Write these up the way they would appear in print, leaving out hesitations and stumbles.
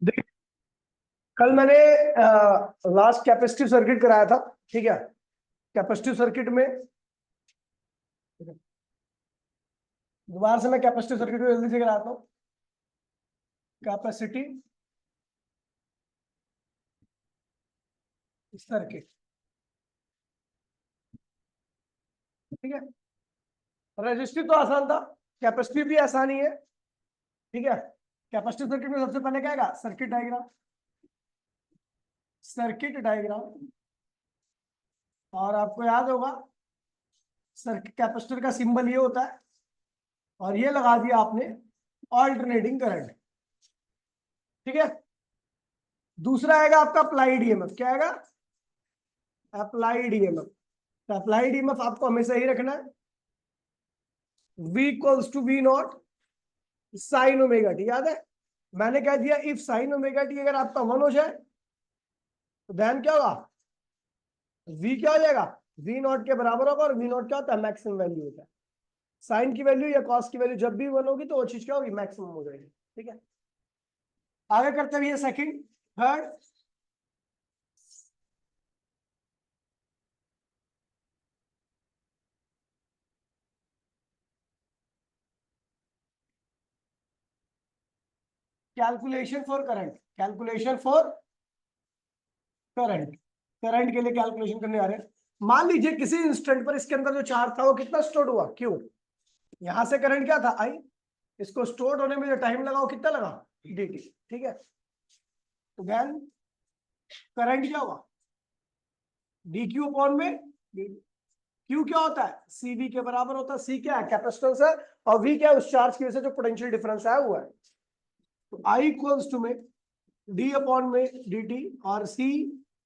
देखिए, कल मैंने लास्ट कैपेसिटिव सर्किट कराया था। ठीक है। कैपेसिटिव सर्किट में दोबारा से मैं कैपेसिटिव सर्किट को जल्दी से कराता हूँ। Capacity circuit. ठीक है। रेजिस्टिव तो आसान था, कैपेसिटिव भी आसान ही है। ठीक है। कैपेसिटिव सर्किट में सबसे पहले क्या आएगा? Circuit diagram. Circuit diagram. और आपको याद होगा सर्किट कैपेसिटर का सिंबल ये होता है, और ये लगा दिया आपने ऑल्टरनेटिंग करंट। ठीक है। दूसरा आएगा आपका अप्लाइड ईएमएफ। क्या आएगा? Applied EMF. तो अप्लाइड ईएमएफ आपको हमेशा ही रखना है V equals to V naught sine omega t. याद है मैंने कह दिया इफ साइन ओमेगा टी अगर आपका 1 हो जाए तो देन क्या होगा? V क्या हो जाएगा? V नॉट के बराबर होगा। और V नॉट क्या होता है? मैक्सिमम वैल्यू होता है। साइन की वैल्यू या कॉस की वैल्यू जब भी 1 होगी तो वो चीज क्या होगी? मैक्सिमम हो जाएगी। ठीक है। आगे करते हुए second third. Calculation for current. Calculation for current. Current के लिए कैलकुलेशन करने आ रहे हैं। मान लीजिए किसी इंस्टेंट पर इसके अंदर जो चार्ज था वो कितना स्टोर हुआ? क्यों? यहां से करंट क्या था? आई। इसको स्टोर होने में जो टाइम लगा वो कितना लगा? dt। ठीक है। तो देन करंट क्या होगा? dq अपॉन में dt। q क्या होता है? cv के बराबर होता है। c क्या है? कैपेसिटेंस है। और v क्या है? उस चार्ज की वजह से जो पोटेंशियल डिफरेंस आया हुआ है। तो i इक्वल्स टू में d अपॉन में dt और c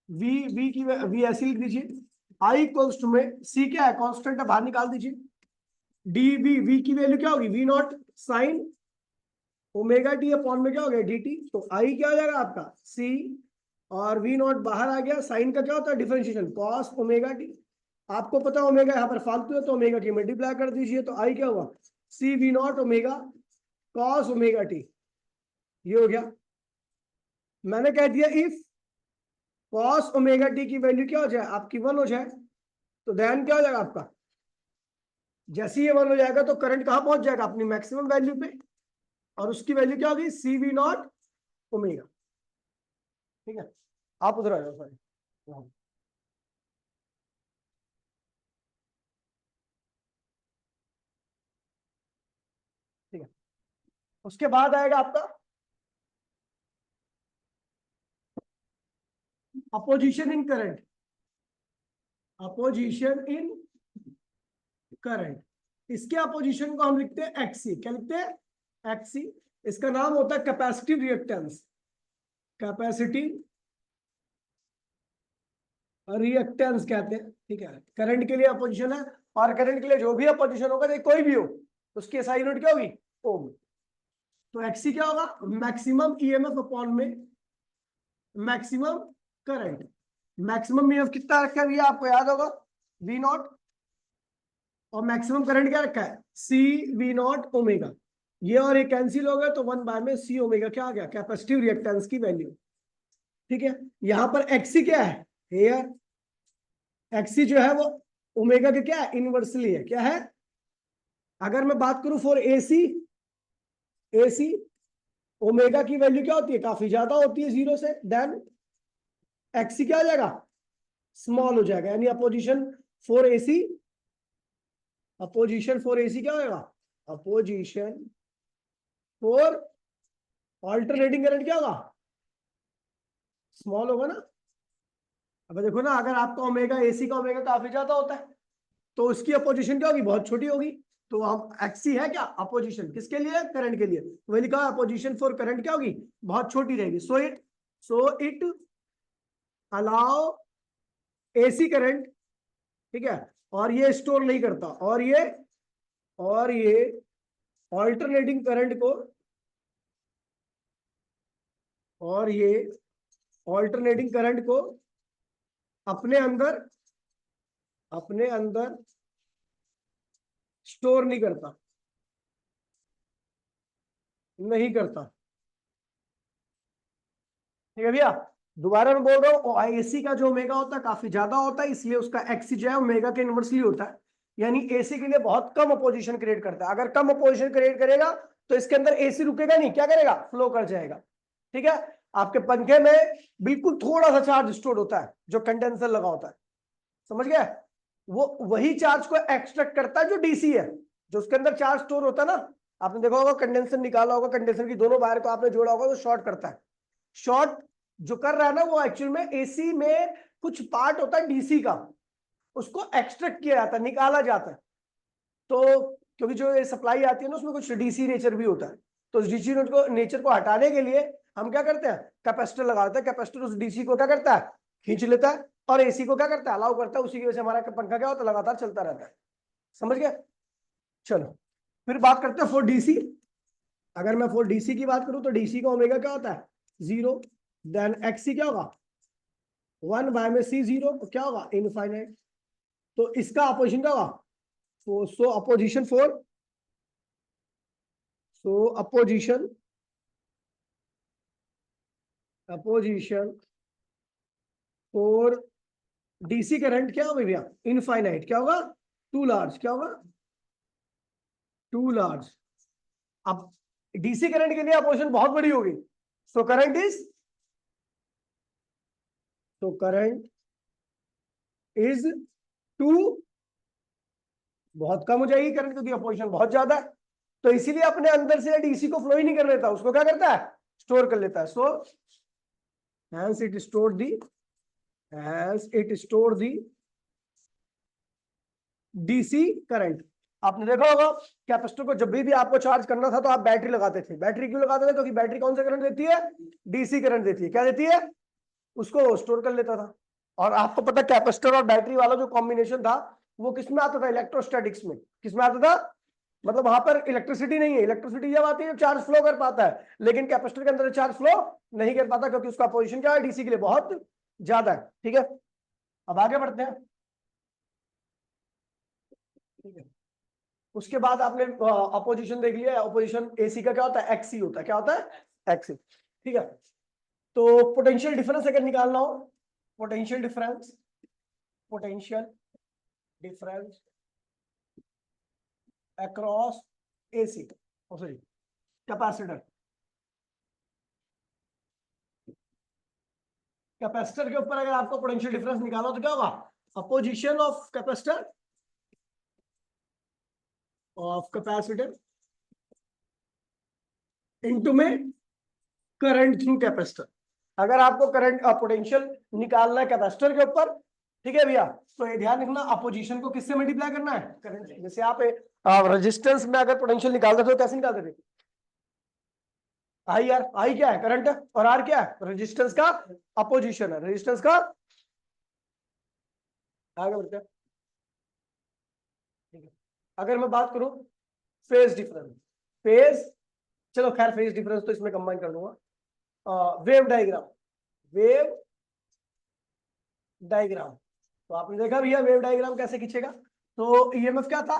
v की v ऐसी लिख दीजिए। i इक्वल्स टू में c क्या है? कांस्टेंट है, बाहर निकाल दीजिए। dv v की वैल्यू क्या होगी? v naught sine omega T upon में क्या हो गया? dt। तो आई क्या हो जाएगा आपका? c। और v नॉट बाहर आ गया। साइन का क्या होता है? Differentiation cos omega T. आपको पता है ओमेगा यहाँ पर फालतू है तो ओमेगा टी मल्टीप्लाई कर दीजिए। तो आई क्या हुआ? c v not omega cos omega T. ये हो गया। मैंने कह दिया इफ कॉस ओमेगा टी की वैल्यू क्या हो जाए? आपकी 1 हो जाए तो देन क्या हो जाएगा आपका? जैसे ही ये 1 हो जाएगा तो करंट कहाँ पहुंच जाएगा? अपनी मैक्सिमम वैल्यू पे। और उसकी वैल्यू क्या होगी? सी वी नॉट ओमेगा। ठीक है। आप उधर आ जाओ सॉरी। ठीक है। उसके बाद आएगा आपका opposition in current. Opposition in current. इसके अपोजिशन को हम लिखते हैं एक्सी। क्या लिखते हैं? एक्सी। इसका नाम होता है कैपेसिटिव रिएक्टेंस। कैपेसिटिव रिएक्टेंस कहते हैं। ठीक है। करंट के लिए अपोजिशन है। और करंट के लिए जो भी अपोजिशन होगा चाहे कोई भी हो उसकी एसआई यूनिट क्या होगी? ओम। तो एक्सी क्या होगा? मैक्सिमम ईएमएफ अपॉन में मैक्सिमम करंट। मैक्सिमम ईएमएफ कितना रखा है भैया? आपको याद होगा वी नॉट। और मैक्सिमम करंट क्या रखा है? सी वी नॉट ओमेगा। ये और ये कैंसिल हो गया तो 1 में सी ओमेगा क्या आ गया? कैपेसिटिव रिएक्टेंस की वैल्यू। ठीक है। यहां पर एक्सी क्या है? हेयर एक्सी जो है वो ओमेगा के क्या है? इनवर्सली है। क्या है? अगर मैं बात करूं फॉर एसी, एसी ओमेगा की वैल्यू क्या होती है? काफी ज्यादा होती है 0 से। देन एक्सी क्या हो जाएगा? स्मॉल हो जाएगा। यानी opposition for AC, opposition for AC क्या होगा? अपोजिशन फॉर ऑल्टरनेटिंग करंट क्या होगा? स्मॉल होगा ना। अब देखो ना, अगर आपका ओमेगा एसी का ओमेगा काफी ज्यादा होता है तो उसकी अपोजिशन क्या होगी? बहुत छोटी होगी। तो हम एक्सी है क्या? अपोजिशन किसके लिए? करंट के लिए। तो वही लिखा अपोजिशन फॉर करंट क्या होगी? बहुत छोटी रहेगी। So it allow AC current. ठीक है। और ये स्टोर नहीं करता। और ये ऑल्टरनेटिंग करंट को, और ये ऑल्टरनेटिंग करंट को अपने अंदर, अपने अंदर स्टोर नहीं करता, नहीं करता। ठीक है भैया, दोबारा मैं बोल रहा हूँ, एसी का जो ओमेगा होता है काफी ज्यादा होता है, इसलिए उसका एक्सी जो है ओमेगा के इनवर्सली होता है। यानी एसी के लिए बहुत कम अपोजिशन क्रिएट करता है। अगर कम अपोजिशन क्रिएट करेगा तो इसके अंदर एसी रुकेगा नहीं, क्या करेगा, फ्लो कर जाएगा। ठीक है, आपके पंखे में बिल्कुल थोड़ा सा चार्ज स्टोर होता है जो कंडेंसर लगा होता है, समझ गए, वो वही चार्ज को एक्सट्रैक्ट करता है जो डीसी है, जो उसके अंदर चार्ज स्टोर होता है ना। आपने देखा होगा कंडेंसर निकाला होगा, कंडेंसर की दोनों वायर को आपने जोड़ा होगा तो शॉर्ट करता है। शॉर्ट जो कर रहा है ना वो एक्चुअल में एसी में कुछ पार्ट होता है डीसी का, उसको एक्सट्रैक्ट किया जाता है, निकाला जाता है। तो क्योंकि जो ये सप्लाई आती है ना उसमें कुछ डीसी नेचर भी होता है, तो उस डीसी नेचर को हटाने के लिए हम क्या करते हैं, कैपेसिटर लगाते हैं। कैपेसिटर उस डीसी को क्या करता है, खींच लेता है, और एसी को क्या करता है, अलाउ करता है। उसी की वजह से हमारा पंखा क्या होता है, लगातार चलता रहता है। समझ गए। चलो फिर बात करते हैं फॉर डीसी। अगर मैं फॉर डीसी की बात करूं तो डीसी का ओमेगा क्या होता है, 0। देन एक्सी क्या होगा, 1 बाय में सी 0, तो क्या होगा, इनफाइनाइट। तो इसका अपोजिशन क्या होगा, so opposition for, so opposition for DC current क्या होगा भैया, इनफाइनाइट। क्या होगा, टू लार्ज। क्या होगा, टू लार्ज। अब डीसी करंट के लिए अपोजिशन बहुत बड़ी होगी, सो करंट इज, तो करंट इज टू, बहुत कम हो जाएगी करंट क्योंकि अपोजिशन बहुत ज्यादा है। तो इसीलिए अपने अंदर से डीसी को फ्लो ही नहीं कर लेता, उसको क्या करता है, स्टोर कर लेता है। सो hence it stored the, as it stored the DC current. आपने देखा होगा कैपेसिटर को जब भी आपको चार्ज करना था तो आप बैटरी लगाते थे। बैटरी क्यों लगाते थे, क्योंकि बैटरी कौन सा करंट देती है, डीसी करंट देती है। क्या देती है, उसको स्टोर कर लेता था। और आपको पता कैपेसिटर और बैटरी वाला जो कॉम्बिनेशन था वो किसमें आता था, इलेक्ट्रोस्टैटिक्स में। किसमें आता था, मतलब वहां पर इलेक्ट्रिसिटी नहीं है। इलेक्ट्रिसिटी जब आती है जब चार्ज फ्लो कर पाता है, लेकिन कैपेसिटर के अंदर चार्ज फ्लो नहीं कर पाता क्योंकि उसका पोजीशन क्या है, डीसी के लिए बहुत ज्यादा है। ठीक है, अब आगे बढ़ते हैं। ठीक है, उसके बाद आपने अपोजिशन देख लिया। अपोजिशन एसी का क्या होता है, एक्सी होता है। क्या होता है, एक्सी। ठीक है, तो पोटेंशियल डिफरेंस अगर निकालना हो, potential difference, potential difference across AC, sorry capacitor, capacitor के ऊपर अगर आपको पोटेंशियल डिफरेंस निकालना हो तो क्या होगा, opposition of capacitor, of capacitor into में करंट थ्रू कैपेसिटर। अगर आपको करंट पोटेंशियल निकालना है कैपेसिटर के ऊपर, ठीक है भैया, तो ये ध्यान रखना अपोजिशन को किससे मल्टीप्लाई करना है, करंट से। जैसे आप रेजिस्टेंस में अगर पोटेंशियल निकालते थे तो कैसे निकालते थे, आई आर। आई क्या है, करंट है, और आर क्या है, रेजिस्टेंस का अपोजिशन है, रेजिस्टेंस का। आगे बढ़ते हैं। ठीक है, अगर मैं बात करूं फेज डिफरेंस, फेज, चलो खैर फेज डिफरेंस तो इसमें कंबाइन कर दूंगा। वेव डायग्राम, वेव डायग्राम, तो आपने देखा भैया वेव डायग्राम कैसे खींचेगा। तो ईएमएफ क्या था,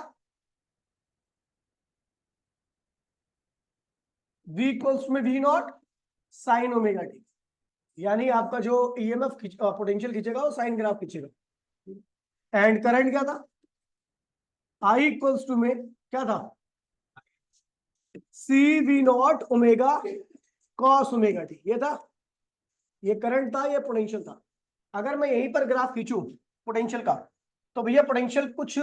v इक्वल्स में V naught sine omega T. यानी आपका जो ईएमएफ पोटेंशियल खींचेगा वो साइन ग्राफ खींचेगा। एंड करंट क्या था, आई इक्वल्स टू में क्या था, C V naught omega cos omega T. ये था, ये करंट था, ये पोटेंशियल था। अगर मैं यहीं पर ग्राफ खींचूं पोटेंशियल का, तो भैया पोटेंशियल कुछ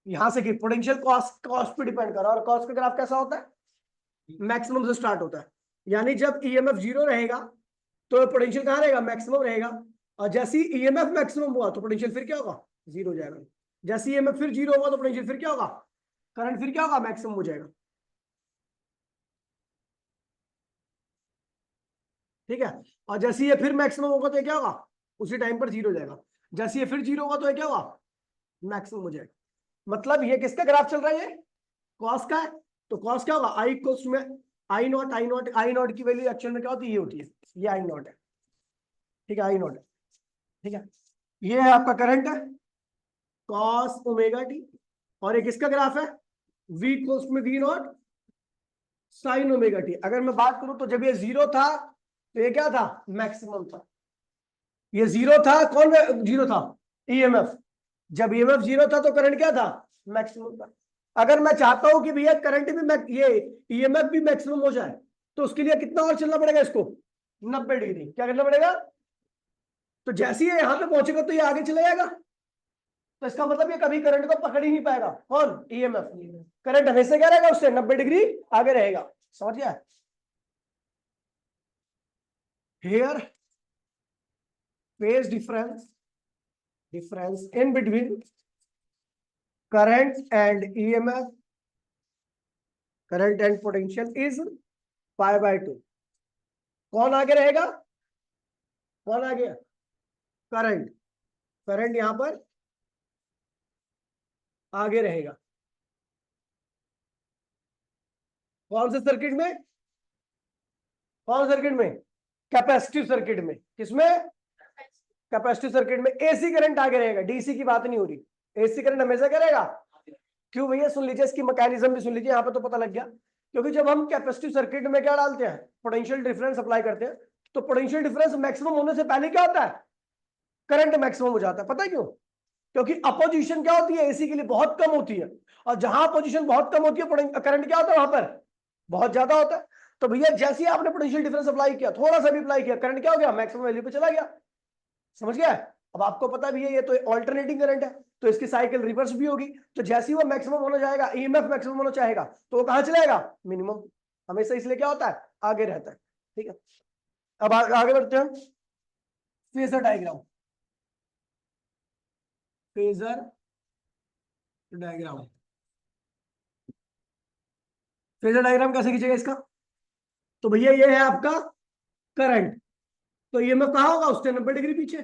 यहां से की, पोटेंशियल कॉस, कॉस पे डिपेंड कर रहा है, और कॉस का ग्राफ कैसा होता है, मैक्सिमम से स्टार्ट होता है। यानी जब ईएमएफ 0 रहेगा तो पोटेंशियल कहां रहेगा, मैक्सिमम रहेगा। और जैसे ही ईएमएफ मैक्सिमम हुआ तो पोटेंशियल फिर क्या होगा, 0 हो जाएगा। जैसे ईएमएफ फिर 0 होगा तो पोटेंशियल फिर क्या होगा, करंट फिर क्या होगा, मैक्सिमम हो जाएगा। ठीक है, और जैसे ये फिर मैक्सिमम होगा तो ये क्या होगा, उसी टाइम पर 0 हो जाएगा। जैसे ये फिर 0 होगा तो ये क्या होगा, मैक्सिमम हो जाएगा। मतलब ये किसका ग्राफ चल रहा है, ये कॉस का है। तो कॉस क्या होगा, आई इक्वल्स में I naught, I naught, I naught की वैल्यू एक्चुअल में क्या होती है, ये होती है, ये आई नॉट है। ठीक है, आई नॉट है। ठीक है, ये है आपका करंट है कॉस ओमेगा टी, और एक इसका ग्राफ है v इक्वल्स में V naught sine omega t. अगर मैं बात करूं तो जब ये जीरो था तो ये क्या था, मैक्सिमम था। ये जीरो था, कौन जीरो था, ईएमएफ। जब ईएमएफ जीरो था तो करंट क्या था, मैक्सिमम था। अगर मैं चाहता हूं कि भैया करंट भी ये ईएमएफ भी मैक्सिमम हो जाए तो उसके लिए कितना और चलना पड़ेगा, इसको 90 डिग्री क्या करना पड़ेगा। तो जैसे ही यहां पे पहुंचेगा तो ये आगे चला जाएगा, तो इसका मतलब ये कभी करंट को पकड़ ही नहीं पाएगा, कौन, ईएमएफ। करंट हमेशा क्या रहेगा, उससे 90 डिग्री आगे रहेगा। समझ गया। Here phase difference in between current and EMF, current and potential is pi by 2। कौन आगे रहेगा, कौन आगे, करंट। करंट यहां पर आगे रहेगा, कौन से सर्किट में, कौन सर्किट में, कैपेसिटिव सर्किट में। किसमें, कैपेसिटिव सर्किट में। एसी करंट आगे रहेगा, डीसी की बात नहीं हो रही। एसी करंट हमेशा क्या रहेगा। क्यों भैया, सुन लीजिए इसकी मैकेनिज्म भी सुन लीजिए, यहां पे तो पता लग गया। क्योंकि जब हम कैपेसिटिव सर्किट में क्या डालते हैं, पोटेंशियल डिफरेंस अप्लाई करते हैं, तो पोटेंशियल डिफरेंस मैक्सिमम होने से पहले क्या होता है, करंट मैक्सिमम हो जाता है। पता है क्यों, क्योंकि अपोजिशन क्या होती है एसी के लिए, बहुत कम होती है। और जहां अपोजिशन बहुत कम होती है, करंट क्या होता है वहां पर, बहुत ज्यादा होता है। तो भैया जैसे ही आपने पोटेंशियल डिफरेंस अप्लाई किया, थोड़ा सा भी अप्लाई किया, करंट क्या हो गया, मैक्सिमम वैल्यू पे चला गया। समझ गया। अब आपको पता भी है ये तो ऑल्टरनेटिंग करंट है, तो इसकी साइकिल रिवर्स भी होगी। तो जैसे ही वो मैक्सिमम होना चाहेगा, ईएमएफ मैक्सिमम होना चाहेगा, तो वो कहां चलेगा, मिनिमम। हमेशा इसलिए क्या होता है, आगे रहता है। ठीक है, अब आगे बढ़ते हैं। Phasor diagram, phasor diagram. Phasor diagram कैसे खींचेगा इसका, तो भैया ये है आपका करंट, तो ईएमएफ कहां होगा, उससे 90 डिग्री पीछे।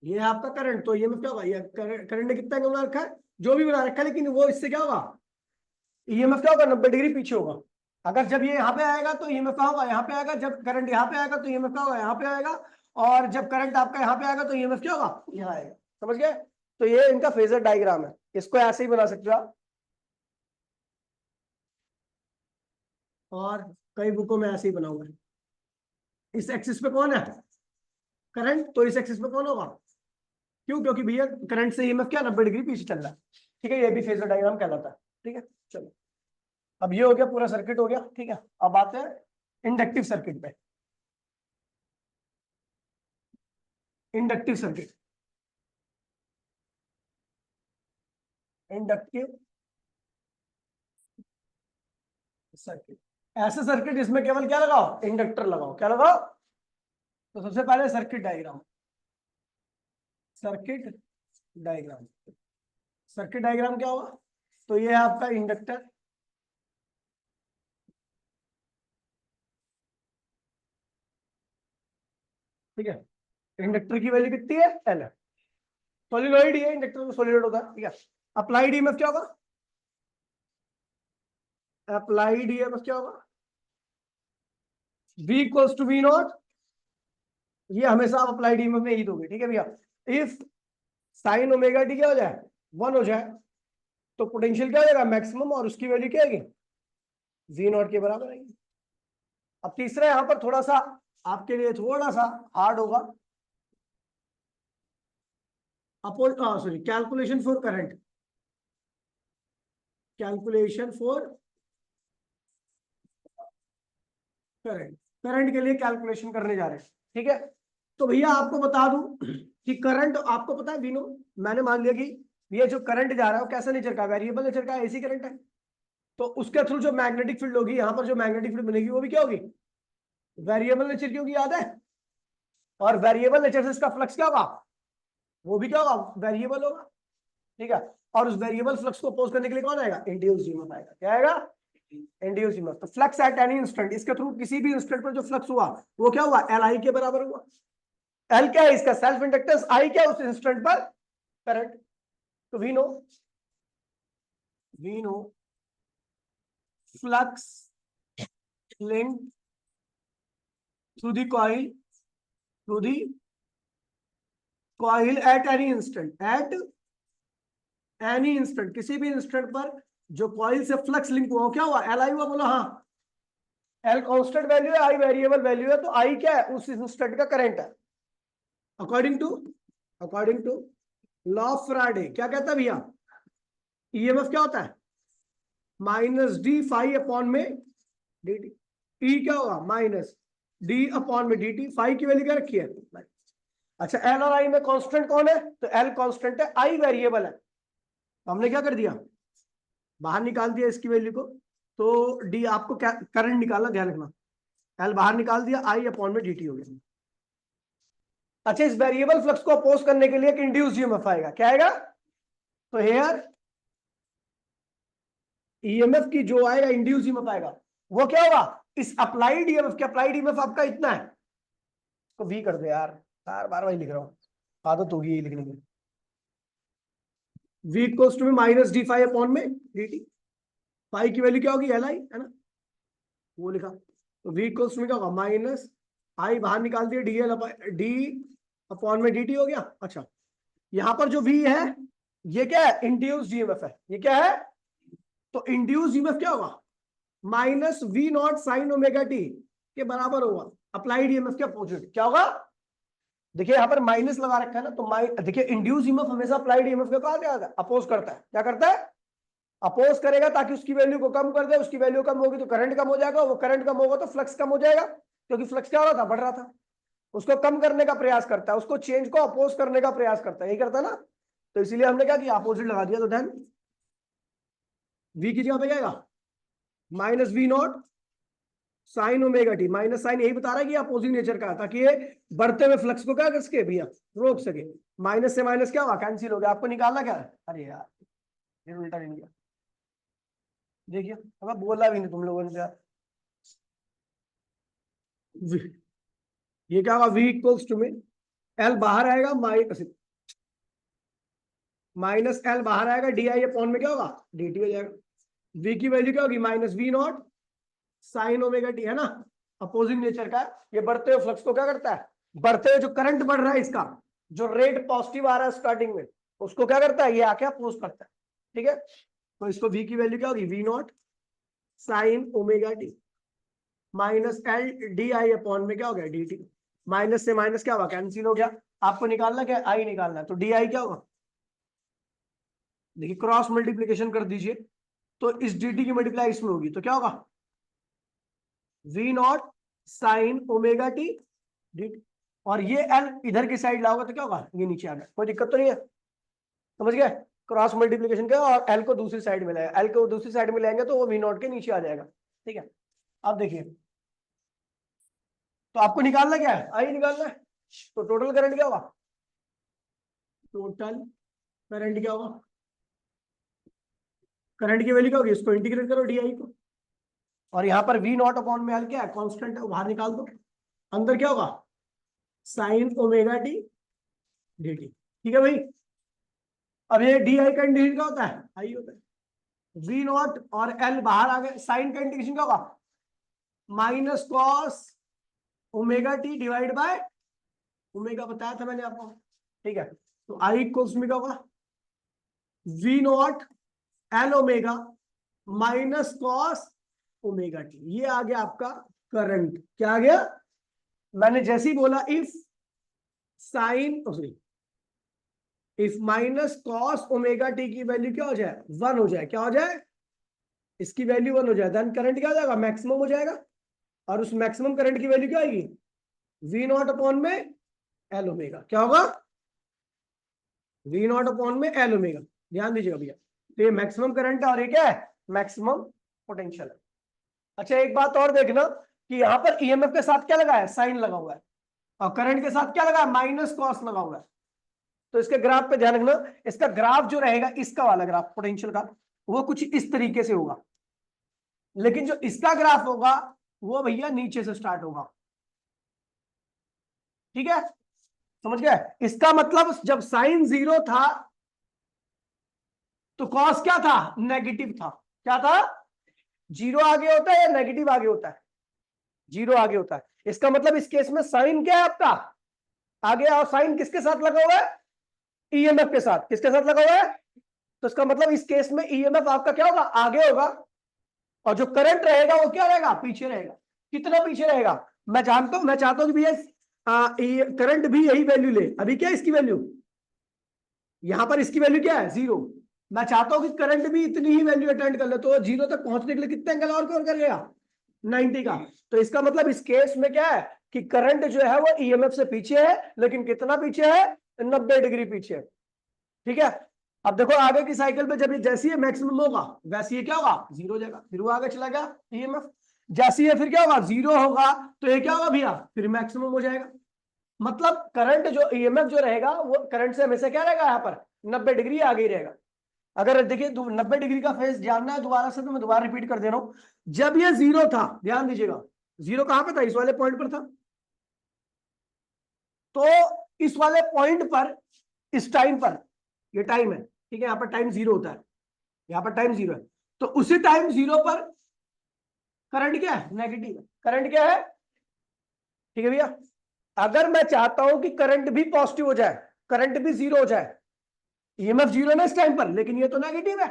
ये है आपका करंट, तो ईएमएफ क्या होगा, ये करंट ने कितना एंगल बना रखा है, जो भी बना रखा है, लेकिन वो इससे क्या होगा, ईएमएफ क्या होगा, 90 डिग्री पीछे होगा। अगर जब ये यहाँ पे आएगा तो ईएमएफ कहाँ होगा, यहाँ पे आएगा। जब करंट यहाँ पे आएगा तो ईएमएफ क्या होगा, यहाँ पे आएगा। और जब करंट आपका यहाँ पे आएगा तो ईएमएफ क्या होगा, यहाँ आएगा। समझ गए। तो ये इनका फेजर डायग्राम है, इसको ऐसे ही बना सकते हो आप, और कई बुकों में ऐसे ही बना हुआ है। इस एक्सिस पे कौन है, करंट, तो इस एक्सिस पे कौन होगा, क्यों, क्योंकि भैया करंट से ईएमएफ क्या 90 डिग्री पीछे चल रहा है। ठीक है, ये भी फेजर डायग्राम कहलाता है। ठीक है, चलो अब ये हो गया, पूरा सर्किट हो गया। ठीक है, अब आते हैं इंडक्टिव सर्किट पे। इंडक्टिव सर्किट, इंडक्टिव सर्किट, ऐसे सर्किट जिसमें केवल क्या लगाओ, इंडक्टर लगाओ। क्या लगाओ, तो सबसे पहले circuit diagram, circuit diagram. Circuit diagram क्या होगा, तो ये है आपका इंडक्टर, ठीक है। इंडक्टर की वैल्यू कितनी है, एल है। सोलिनॉइड ही है, इंडक्टर में सोलिनॉइड होता है। ठीक है, अप्लाइड ईएमएफ क्या होगा, अप्लाइड ईएमएफ क्या होगा, V equals to V naught. ये हमेशा आप अप्लाइड ईएमएफ में ही दोगे। ठीक है भैया, इफ साइन ओमेगा टी क्या हो जाए, 1 हो जाए, तो पोटेंशियल क्या हो जाएगा, मैक्सिमम, और उसकी वैल्यू क्या आएगी, वी नॉट के बराबर आएगी। अब तीसरा यहां पर थोड़ा सा आपके लिए थोड़ा सा हार्ड होगा, sorry, calculation for current, calculation for current, current के लिए कैलकुलेशन करने जा रहे हैं। ठीक है, तो भैया आपको बता दूं कि करंट आपको पता है विनो, मैंने मान लिया कि ये जो करंट जा रहा है वो कैसा नेचर का, वेरिएबल नेचर का, एसी करंट है। तो उसके थ्रू जो मैग्नेटिक फील्ड होगी, यहां पर जो मैग्नेटिक फील्ड बनेगी वो भी क्या होगी, वेरिएबल नेचर की होगी, याद है। और वेरिएबल नेचर से इसका फ्लक्स क्या होगा, वो भी क्या होगा, वेरिएबल होगा। ठीक है, और उस वेरिएबल फ्लक्स को अपोज करने के लिए कौन आएगा, इंड्यूस्ड ईएमएफ आएगा। क्या आएगा, इंड्यूस्ड ईएमएफ। तो फ्लक्स एट एनी इंस्टेंट, इसके थ्रू किसी भी इंस्टेंट पर जो फ्लक्स हुआ वो क्या हुआ, एल आई के बराबर हुआ। एल क्या है इसका, सेल्फ इंडक्टेंस, आई क्या उस इंस्टेंट पर करंट। तो we know flux link through the coil, through the coil at any instant, at any instant, किसी भी इंस्टेंट पर जो कॉइल से फ्लक्स लिंक हुआ क्या हुआ, एल आई हुआ, बोलो हाँ। एल कांस्टेंट वैल्यू है, आई वेरिएबल वैल्यू है, तो आई क्या है, उस इंस्टेंट का करंट है। According to law of Faraday क्या कहता है भैया, ईएमएफ क्या होता है, माइनस डी फाई अपॉन में डी टी। ई क्या होगा, माइनस डी अपॉन में डी टी। फाई की वैल्यू क्या रखी है। अच्छा एल और आई में कांस्टेंट कौन है, तो एल कांस्टेंट है, आई वेरिएबल है। तो हमने क्या कर दिया, बाहर निकाल दिया इसकी वैल्यू को। तो डी आपको क्या करंट निकालना, ध्यान रखना, एल बाहर निकाल दिया, आई अपॉन में डी टी हो गया। अच्छा इस वेरिएबल फ्लक्स को अपोज करने के लिए एक इंड्यूस्ड ईएमएफ आएगा, क्या आएगा, तो हेयर ईएमएफ की जो आएगा इंड्यूस्ड ईएमएफ आएगा, वो क्या होगा, इस अप्लाइड ईएमएफ के अप्लाइड ईएमएफ आपका इतना है, तो वी कर दो यार, बार बार वही लिख रहा हूं, आदत होगी लिखने की। v equals to minus d phi upon में डी टी। फाई की वैल्यू क्या होगी, एल आई है ना, वो लिखा। तो v इक्वल्स टू क्या होगा, माइनस आई बाहर निकाल दिया, डी एल डी अपॉन में डी टी हो गया। अच्छा यहां पर जो v है ये क्या है, इंड्यूस्ड ईएमएफ है, ये क्या है, तो इंड्यूस्ड ईएमएफ क्या होगा, minus V naught sine omega t के बराबर होगा अप्लाइड ईएमएफ के अपोजिट। क्या होगा, देखिए यहां पर माइनस लगा रखा है ना, तो देखिए इंड्यूस ईएमएफ हमेशा अप्लाइड ईएमएफ के कहा गया अपोज करता है, क्या करता है, अपोज करेगा ताकि उसकी वैल्यू को कम कर दे। उसकी वैल्यू कम होगी तो करंट कम हो जाएगा, वो करंट कम होगा तो फ्लक्स कम हो जाएगा, क्योंकि फ्लक्स क्या हो रहा था, बढ़ रहा था। उसको कम करने का प्रयास करता है, उसको चेंज को अपोज करने का प्रयास करता है, यही करता है ना। तो इसीलिए हमने क्या किया, अपोजिट लगा दिया। तो देन वी की जगह पे क्या आएगा, minus V naught sine omega t. Minus sine यही बता रहा है कि अपोजिंग नेचर का, ताकि ये बढ़ते हुए फ्लक्स को क्या कर सके भैया, रोक सके। माइनस से माइनस क्या हुआ, कैंसिल हो गया। आपको निकालना क्या है, अरे यार ये उल्टा नहीं लिया, देखिए अब बोला भी नहीं तुम लोगों ने यार। ये क्या होगा, v इक्वल्स टू में एल बाहर आएगा, माइनस एल बाहर आएगा, डी आई अपॉन में क्या होगा, डी टी हो जाएगा। v की वैल्यू क्या होगी, minus V naught sine omega t, है ना, अपोजिंग नेचर का। ये बढ़ते हुए फ्लक्स को क्या करता है, बढ़ते हुए जो करंट बढ़ रहा है इसका, जो रेट पॉजिटिव आ रहा है स्टार्टिंग में, उसको क्या करता है, ये आके अपोज करता है। ठीक है, तो इसको v की वैल्यू क्या होगी, V naught sine omega t minus L d I upon में क्या हो गया, डी टी। माइनस से माइनस क्या हुआ, कैंसिल हो गया। आपको निकालना क्या है, आई निकालना है, तो डी आई क्या होगा, देखिए क्रॉस मल्टीप्लीकेशन कर दीजिए, तो इस डी टी की मल्टीप्लाई इसमें होगी, तो क्या होगा, V naught sine omega t d t. और ये एल इधर की साइड लाओगे तो क्या होगा, ये नीचे आ गया, कोई दिक्कत तो नहीं है, समझ गए। क्रॉस मल्टीप्लीकेशन का, और एल को दूसरी साइड में लाएगा, एल को दूसरी साइड में लाएंगे तो वो वी नॉट के नीचे आ जाएगा। ठीक है, अब देखिए, तो आपको निकालना क्या है, आई निकालना है। तो टोटल करंट क्या होगा, टोटल करंट क्या होगा, करंट की वैल्यू क्या होगी, इसको इंटीग्रेट करो डी आई को, और यहाँ पर वी नॉट अपॉन में एल क्या है, कांस्टेंट है, बाहर निकाल दो। अंदर क्या होगा, sign omega t d T. ठीक है भाई, अब ये डी आई का इंटीग्रेशन क्या होता है, आई होता है। वी नॉट और एल बाहर आ गए, साइन का इंटीग्रेशन क्या होगा, minus cos omega T divide by omega, बताया था मैंने आपको। ठीक है, तो आई इक्वल्स में क्या होगा, V naught L omega minus cos omega T. ये आ गया आपका करंट। क्या आ गया, मैंने जैसे ही बोला if sine sorry if minus cos omega t की वैल्यू क्या हो जाए, 1 हो जाए, क्या हो जाए, इसकी वैल्यू 1 हो जाए, देन करंट क्या हो जाएगा, मैक्सिमम हो जाएगा। और उस मैक्सिमम करंट की वैल्यू क्या आएगी, वी नॉट अपॉन में एल ओमेगा। क्या होगा, वी नॉट अपॉन में एल ओमेगा। ध्यान दीजिएगा भैया, तो ये मैक्सिमम करंट है और ये क्या है, मैक्सिमम पोटेंशियल है। अच्छा एक बात और देखना कि यहाँ पर ईएमएफ के साथ क्या लगा है, साइन लगा हुआ है, और करंट के साथ क्या लगा है, माइनस कॉस लगा हुआ है। तो इसके ग्राफ पे ध्यान रखना, इसका ग्राफ जो रहेगा, इसका वाला ग्राफ पोटेंशियल का, वो कुछ इस तरीके से होगा, लेकिन जो इसका ग्राफ होगा वो भैया नीचे से स्टार्ट होगा। ठीक है, समझ गए। इसका मतलब जब साइन 0 था तो कॉस क्या था, नेगेटिव था। क्या था, 0 आगे होता है या नेगेटिव आगे होता है, 0 आगे होता है। इसका मतलब इस केस में साइन क्या है आपका, आगे। और साइन किसके साथ लगा हुआ है, ईएमएफ के साथ। किसके साथ लगा हुआ है, तो इसका मतलब इस केस में ईएमएफ आपका क्या होगा, आगे होगा, और जो करंट रहेगा वो क्या रहेगा, पीछे रहेगा। कितना पीछे रहेगा, मैं चाहता हूं कि भैया करंट भी यही वैल्यू ले। अभी क्या है इसकी वैल्यू, यहां पर इसकी वैल्यू क्या है, 0। मैं चाहता हूं कि करंट भी इतनी ही वैल्यू अटेंड कर ले, तो 0 तक पहुंचने के लिए कितने एंगल और कवर करेगा, 90 का। तो इसका मतलब इस केस में क्या है कि करंट जो है वो ईएमएफ से पीछे है, लेकिन कितना पीछे है, 90 डिग्री पीछे है। ठीक है, अब देखो आगे की साइकिल पे जब ये जैसी ये मैक्सिमम होगा वैसे ये क्या होगा, 0 हो जाएगा, फिर वो आगे चला गया ईएमएफ। जैसी ये फिर क्या होगा, 0 होगा, तो ये क्या होगा भैया, फिर मैक्सिमम हो जाएगा। मतलब करंट जो ईएमएफ जो रहेगा वो करंट से हमेशा क्या रहेगा, यहाँ पर 90 डिग्री आगे ही रहेगा। अगर देखिए 90 डिग्री का फेज जानना है दोबारा से, तो मैं दोबारा रिपीट कर दे रहा हूं। जब ये 0 था, ध्यान दीजिएगा, 0 कहां पे था, इस वाले पॉइंट पर था। तो इस वाले पॉइंट पर, इस टाइम पर, ये टाइम है, ठीक है, यहाँ पर टाइम 0 होता है, यहाँ पर टाइम 0 है, तो उसी टाइम 0 पर करंट क्या है, नेगेटिव है। करंट क्या है, ठीक है भैया। अगर मैं चाहता हूं कि करंट भी पॉजिटिव हो जाए, करंट भी 0 हो जाए, ईएमएफ 0 ना इस टाइम पर, लेकिन ये तो नेगेटिव है।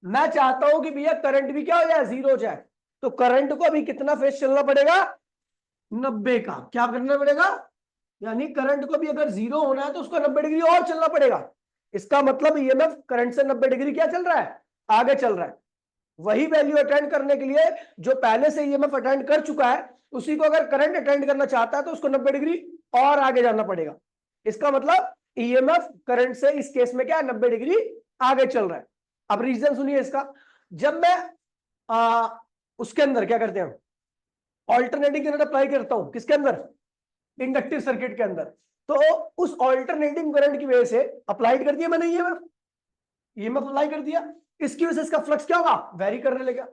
मैं चाहता हूं कि भैया करंट भी क्या हो जाए, 0 हो जाए, तो करंट को अभी कितना फेज चलना पड़ेगा, 90 का। क्या करना पड़ेगा, यानी करंट को भी अगर 0 होना है तो उसको 90 डिग्री और चलना पड़ेगा। इसका मतलब ईएमएफ करंट से 90 डिग्री क्या चल रहा है, आगे चल रहा है। वही वैल्यू अटेंड करने के लिए जो पहले से ईएमएफ अटेंड कर चुका है, उसी को अगर करंट अटेंड करना चाहता है तो उसको 90 डिग्री और आगे जाना पड़ेगा। इसका मतलब ईएमएफ करंट से इस केस में क्या है, 90 डिग्री आगे चल रहा है। अब रीजन सुनिए इसका। जब मैं उसके अंदर क्या करते हैं, ऑल्टरनेटिंग करंट अप्लाई करता हूं, किसके अंदर, इंडक्टिव सर्किट के अंदर, तो उस ऑल्टरनेटिंग करंट की वजह से अप्लाई कर दिया मैंने ईएमएफ अप्लाई कर दिया, इसकी वजह से इसका फ्लक्स क्या होगा, वेरी करने लगा।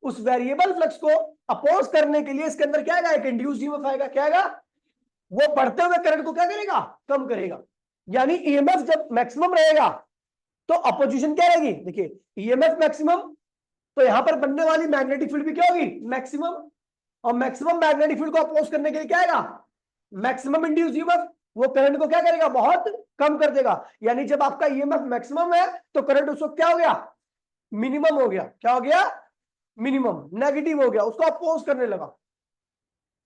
उस वेरिएबल फ्लक्स को अपोज करने के लिए इसके अंदर क्या आएगा, एक इंड्यूस्ड ईएमएफ आएगा। क्या आएगा, वो बढ़ते हुए करंट को क्या करेगा, कम करेगा। यानी ईएमएफ जब मैक्सिमम रहेगा तो अपोजिशन क्या रहेगी, देखिए ईएमएफ मैक्सिमम, तो यहां पर बनने वाली मैग्नेटिक फील्ड भी क्या होगी, मैक्सिमम। और मैक्सिमम मैग्नेटिक फील्ड को अपोज करने के लिए क्या आएगा, मैक्सिमम इंड्यूस्ड ईएमएफ। वो करंट को क्या करेगा, बहुत कम कर देगा। यानी जब आपका ईएमएफ मैक्सिमम है तो करंट उस वक्त क्या हो गया, मिनिमम हो गया। क्या हो गया, मिनिमम, नेगेटिव हो गया, उसको अपोज करने लगा।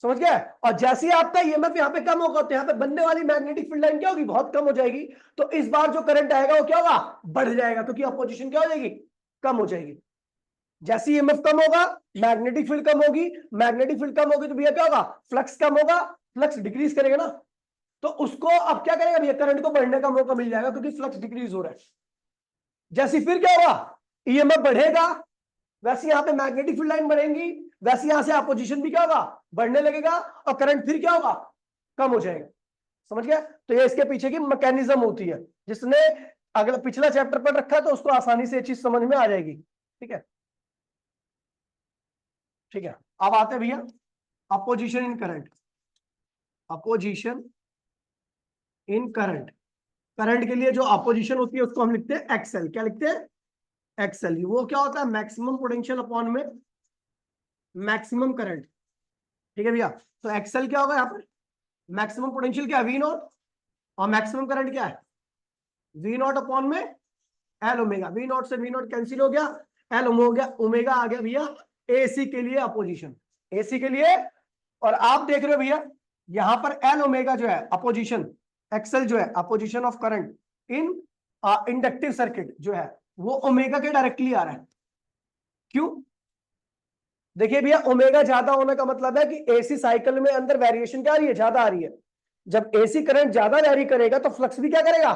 समझ गया। और जैसे ही आपका ईएमएफ यहाँ पे कम होगा तो यहाँ पे बनने वाली मैग्नेटिक फील्ड लाइन क्या होगी, बहुत कम हो जाएगी। तो इस बार जो करंट आएगा वो क्या होगा, बढ़ जाएगा, क्योंकि अपोजिशन क्या हो जाएगी, कम हो जाएगी। जैसे ईएमएफ कम होगा मैग्नेटिक फील्ड कम होगी, मैग्नेटिक फील्ड कम होगी तो भैया क्या होगा, फ्लक्स कम होगा, फ्लक्स डिक्रीज करेगा ना, तो उसको अब क्या करेगा भैया, करंट को बढ़ने का मौका मिल जाएगा, क्योंकि फ्लक्स डिक्रीज हो रहा है। जैसे फिर क्या होगा, ईएमएफ बढ़ेगा, वैसे यहां पे मैग्नेटिक फील्ड लाइन बढ़ेंगी, वैसे यहां से अपोजिशन भी क्या होगा, बढ़ने लगेगा, और करंट फिर क्या होगा, कम हो जाएगा। समझ गया। तो ये इसके पीछे की मैकेनिज्म होती है। जिसने अगला पिछला चैप्टर पढ़ रखा है तो उसको आसानी से ये चीज समझ में आ जाएगी। ठीक है, ठीक है। अब आते हैं भैया opposition in current. Opposition in current, current के लिए जो अपोजिशन होती है उसको हम लिखते हैं एक्सएल। क्या लिखते हैं, एक्सएल। वो क्या होता है, मैक्सिमम पोटेंशियल अपॉन में मैक्सिमम करंट। ठीक है भैया। तो एक्सएल क्या होगा, यहाँ पर मैक्सिमम पोटेंशियल क्या है, वी नॉट, और मैक्सिमम करंट क्या है, वी नॉट अपॉन में एल ओमेगा। वी नॉट से वी नॉट कैंसिल हो गया, एल ओमेगा आ गया भैया एसी के लिए अपोजिशन, एसी के लिए। और आप देख रहे हो भैया यहां पर एल ओमेगा जो है अपोजिशन, एक्सएल जो है opposition of current in inductive circuit जो है वो ओमेगा के डायरेक्टली आ रहा है। क्यों, देखिए भैया ओमेगा ज्यादा होने का मतलब है कि एसी साइकिल में अंदर वेरिएशन क्या आ रही है, ज्यादा आ रही है। जब एसी करंट ज्यादा वेरी करेगा तो फ्लक्स भी क्या करेगा,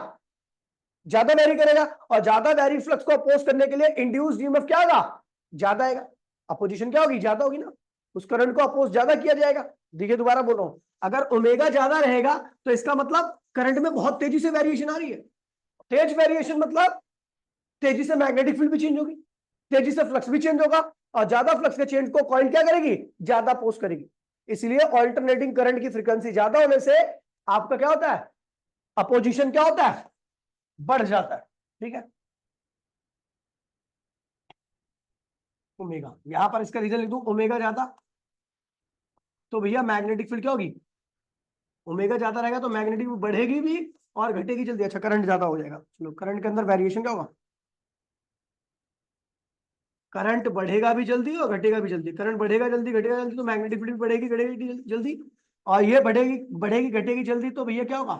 ज्यादा वेरी करेगा, और ज्यादा वेरी फ्लक्स को अपोज करने के लिए इंड्यूस्ड ईएमएफ क्या होगा, ज्यादा आएगा, अपोजिशन क्या होगी, ज्यादा होगी ना, उस करंट को अपोज ज्यादा किया जाएगा। देखिए दोबारा बोल रहा हूं, अगर ओमेगा ज्यादा रहेगा तो इसका मतलब करंट में बहुत तेजी से वेरिएशन आ रही है। तेज वेरिएशन मतलब तेजी से मैग्नेटिक फील्ड भी चेंज होगी, तेजी से फ्लक्स भी चेंज होगा, और ज्यादा फ्लक्स के चेंज को कॉइल क्या करेगी, ज्यादा अपोज करेगी। इसलिए ऑल्टरनेटिंग करंट की फ्रीक्वेंसी ज्यादा होने से आपका क्या होता है, अपोजिशन क्या होता है, बढ़ जाता है। ठीक है, ओमेगा, यहां पर इसका रीजन लिख दूं, ओमेगा ज्यादा तो भैया मैग्नेटिक फील्ड क्या होगी, ओमेगा ज्यादा रहेगा तो मैग्नेटिक बढ़ेगी भी और घटेगी जल्दी। अच्छा करंट ज्यादा हो जाएगा, चलो करंट के अंदर वेरिएशन क्या होगा, करंट बढ़ेगा भी जल्दी और घटेगा भी जल्दी। करंट बढ़ेगा जल्दी घटेगा जल्दी तो मैग्नेटिक फील्ड भी बढ़ेगी घटेगी जल्दी, और ये बढ़ेगी बढ़ेगी घटेगी जल्दी तो भैया क्या होगा,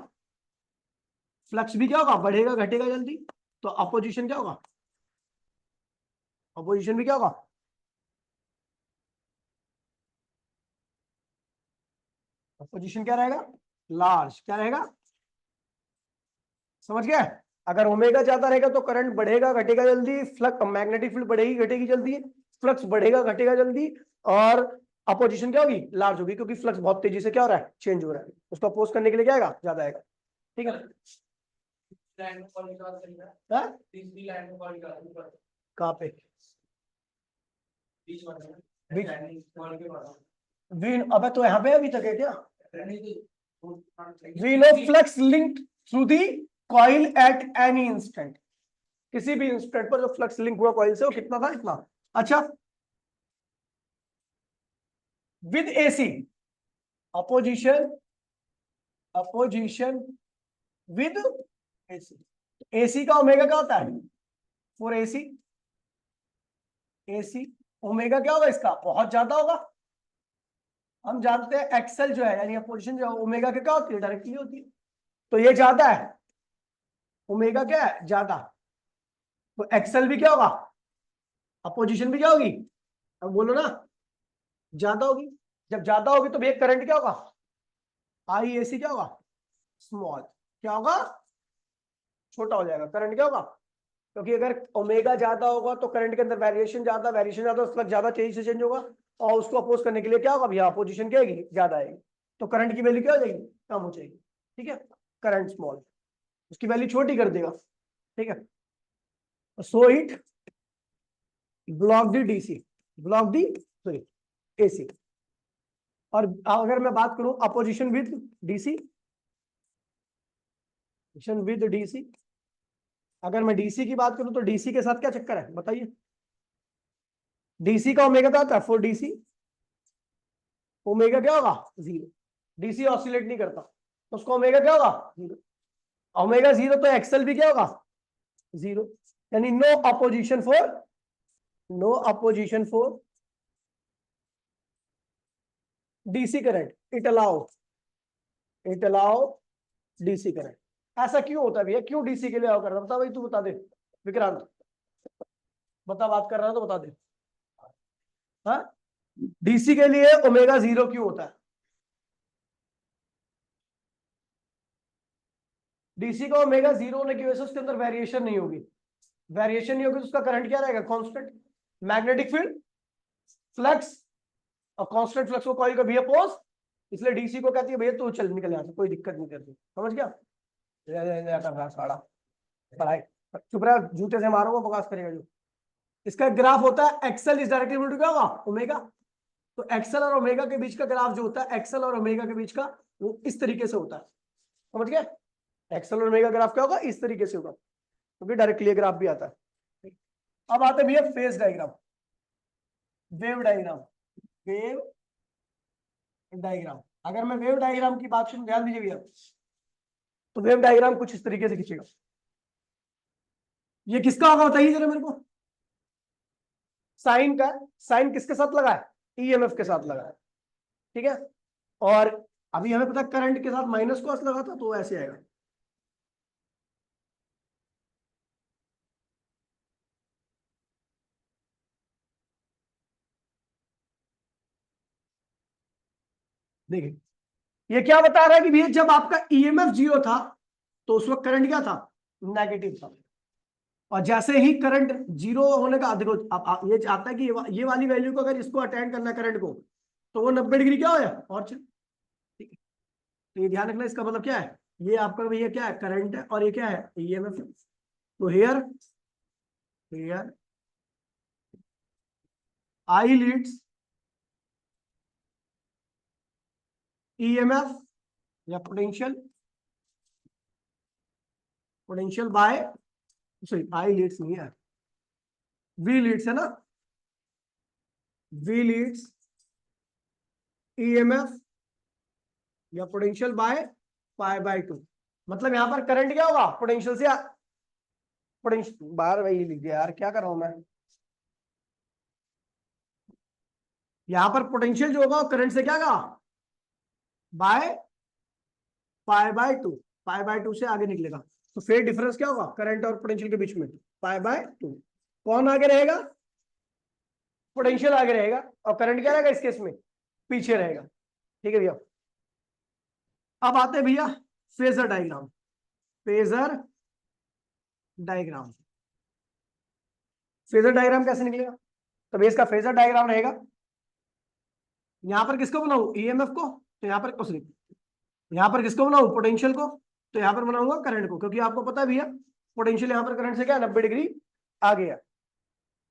फ्लक्स भी क्या होगा, बढ़ेगा घटेगा जल्दी। तो अपोजिशन क्या होगा, अपोजिशन भी क्या होगा, अपोजिशन क्या रहेगा, लार्ज। क्या रहेगा, समझ गया। अगर ओमेगा ज्यादा रहेगा तो करंट बढ़ेगा घटेगा जल्दी, फ्लक्स मैग्नेटिक फील्ड बढ़ेगी घटेगी जल्दी, फ्लक्स बढ़ेगा घटेगा जल्दी, और अपोजिशन क्या होगी, लार्ज होगी, क्योंकि फ्लक्स बहुत तेजी से क्या हो रहा है, चेंज हो रहा है। उसको अपोज करने के लिए क्या आएगा, ज्यादा आएगा। ठीक है, कहाँ पे वीन, अबे तो यहाँ पे अभी तक है क्या, wheel of flux linked through the coil at any instant. किसी भी इंस्टेंट पर जो फ्लक्स लिंक हुआ कॉइल से वो कितना था, इतना। अच्छा, with AC opposition, opposition with AC. AC का ओमेगा क्या होता है, फॉर एसी, एसी ओमेगा क्या होगा इसका, बहुत ज्यादा होगा। हम जानते हैं एक्सेल जो है यानी अपोजिशन जो है ओमेगा के क्या होती है, डायरेक्टली होती है। तो ये ज्यादा है, ओमेगा क्या है, ज्यादा, तो एक्सेल भी क्या होगा, अपोजिशन भी क्या होगी, अब बोलो ना, ज्यादा होगी। जब ज्यादा होगी तो भैया करंट क्या होगा, आई एसी क्या होगा, स्मॉल। क्या होगा, छोटा हो जाएगा। करंट क्या होगा, क्योंकि अगर ओमेगा ज्यादा होगा तो करंट के अंदर वेरिएशन ज्यादा, वेरिएशन ज्यादा, फ्लक्स ज्यादा तेजी से चेंज होगा, और उसको अपोज करने के लिए क्या होगा भैया, अपोजिशन क्या आएगी, ज्यादा आएगी, तो करंट की वैल्यू क्या हो जाएगी, कम हो जाएगी। ठीक है, करंट स्मॉल, उसकी वैल्यू छोटी कर देगा। ठीक है, so it block the DC, block the sorry AC. और अगर मैं बात करूं opposition with DC, with DC, अगर मैं डीसी की बात करूं तो डीसी के साथ क्या चक्कर है बताइए। डीसी का ओमेगा क्या होता है, फॉर डीसी ओमेगा क्या होगा, जीरो। डीसी ऑसिलेट नहीं करता तो उसका ओमेगा क्या होगा, जीरो। ओमेगा जीरो तो एक्सेल भी क्या होगा, जीरो। यानी no opposition for, no opposition for DC current, it allow DC current. ऐसा क्यों होता है भैया, क्यों डीसी के लिए अलाउ कर रहा, बता भाई, तू बता दे विक्रांत, बता, बात कर रहा है तो बता दे। हाँ, डीसी के लिए ओमेगा जीरो क्यों होता है, डीसी का ओमेगा जीरो होने की वजह से उसके अंदर वेरिएशन नहीं होगी, वेरिएशन नहीं होगी तो उसका करंट क्या रहेगा, कांस्टेंट। मैग्नेटिक फील्ड, फ्लक्स, और कांस्टेंट फ्लक्स को कॉइल का भी अपोज, इसलिए डीसी को कहती है भैया तू चल निकल यहाँ से, कोई दिक्कत नहीं करती। समझ गया, कर रहा साड़ा पढ़ाई, चुप रहा, जूते से मारूंगा बकवास करेगा जो। इसका ग्राफ होता है XL is directly equal to क्या होगा, ओमेगा। तो एक्सेल और ओमेगा के बीच का ग्राफ जो होता है, एक्सेल और ओमेगा के बीच का, वो इस तरीके से होता है। समझ गए, एक्सेल और ओमेगा ग्राफ क्या होगा, इस तरीके से होगा, क्योंकि डायरेक्टली ग्राफ भी आता है। अब आते हैं भैया phase diagram, wave diagram, wave diagram. अगर मैं वेव डायग्राम की बात करूं, ध्यान दीजिए भैया, तो वेव डायग्राम कुछ इस तरीके से खींचेगा। ये किसका होगा बताइए जरा मेरे को, साइन का। साइन किसके साथ लगा है, ईएमएफ के साथ लगा है। ठीक है, और अभी हमें पता करंट के साथ माइनस कॉस लगा था, तो ऐसे आएगा। देखिए, ये क्या बता रहा है कि भैया जब आपका ईएमएफ जीरो था तो उस वक्त करंट क्या था, नेगेटिव था। और जैसे ही करंट जीरो होने का, देखो अब ये चाहता है कि ये वाली वैल्यू को अगर इसको अटेंड करना करंट को, तो वो 90 डिग्री क्या हो जाए और चल। ठीक है, तो ये ध्यान रखना, इसका मतलब क्या है, ये आपका भैया क्या है, करंट है, और ये क्या है, ईएमएफ। तो here, here I leads EMF या potential, potential by, sorry I leads नहीं है, वी लीड्स है ना, वी लीड्स ईएमएफ या पोटेंशियल बाय पाई बाय 2। मतलब यहां पर करंट क्या होगा, पोटेंशियल से, पोटेंशियल बाहर, वही लिख दिया यार, क्या कर रहा हूं मैं, यहां पर पोटेंशियल जो होगा करंट से क्या होगा, bye pi by two, pi by two से आगे निकलेगा। तो फिर डिफरेंस क्या होगा करंट और पोटेंशियल के बीच में, पाई बाय टू। कौन आगे रहेगा, पोटेंशियल आगे रहेगा, और करंट क्या रहेगा इस केस में, पीछे रहेगा। ठीक है भैया। अब आते हैं भैया phasor diagram. Phasor diagram, phasor diagram कैसे निकलेगा, तो भैया इसका फेजर डायग्राम रहेगा, यहां पर किसको बनाऊं, ईएमएफ को, तो यहां पर सॉरी, यहां पर किसको बनाऊं, पोटेंशियल को, तो यहां पर बनाऊंगा करंट को, क्योंकि आपको पता है भैया पोटेंशियल यहां पर करंट से क्या 90 डिग्री आगे है।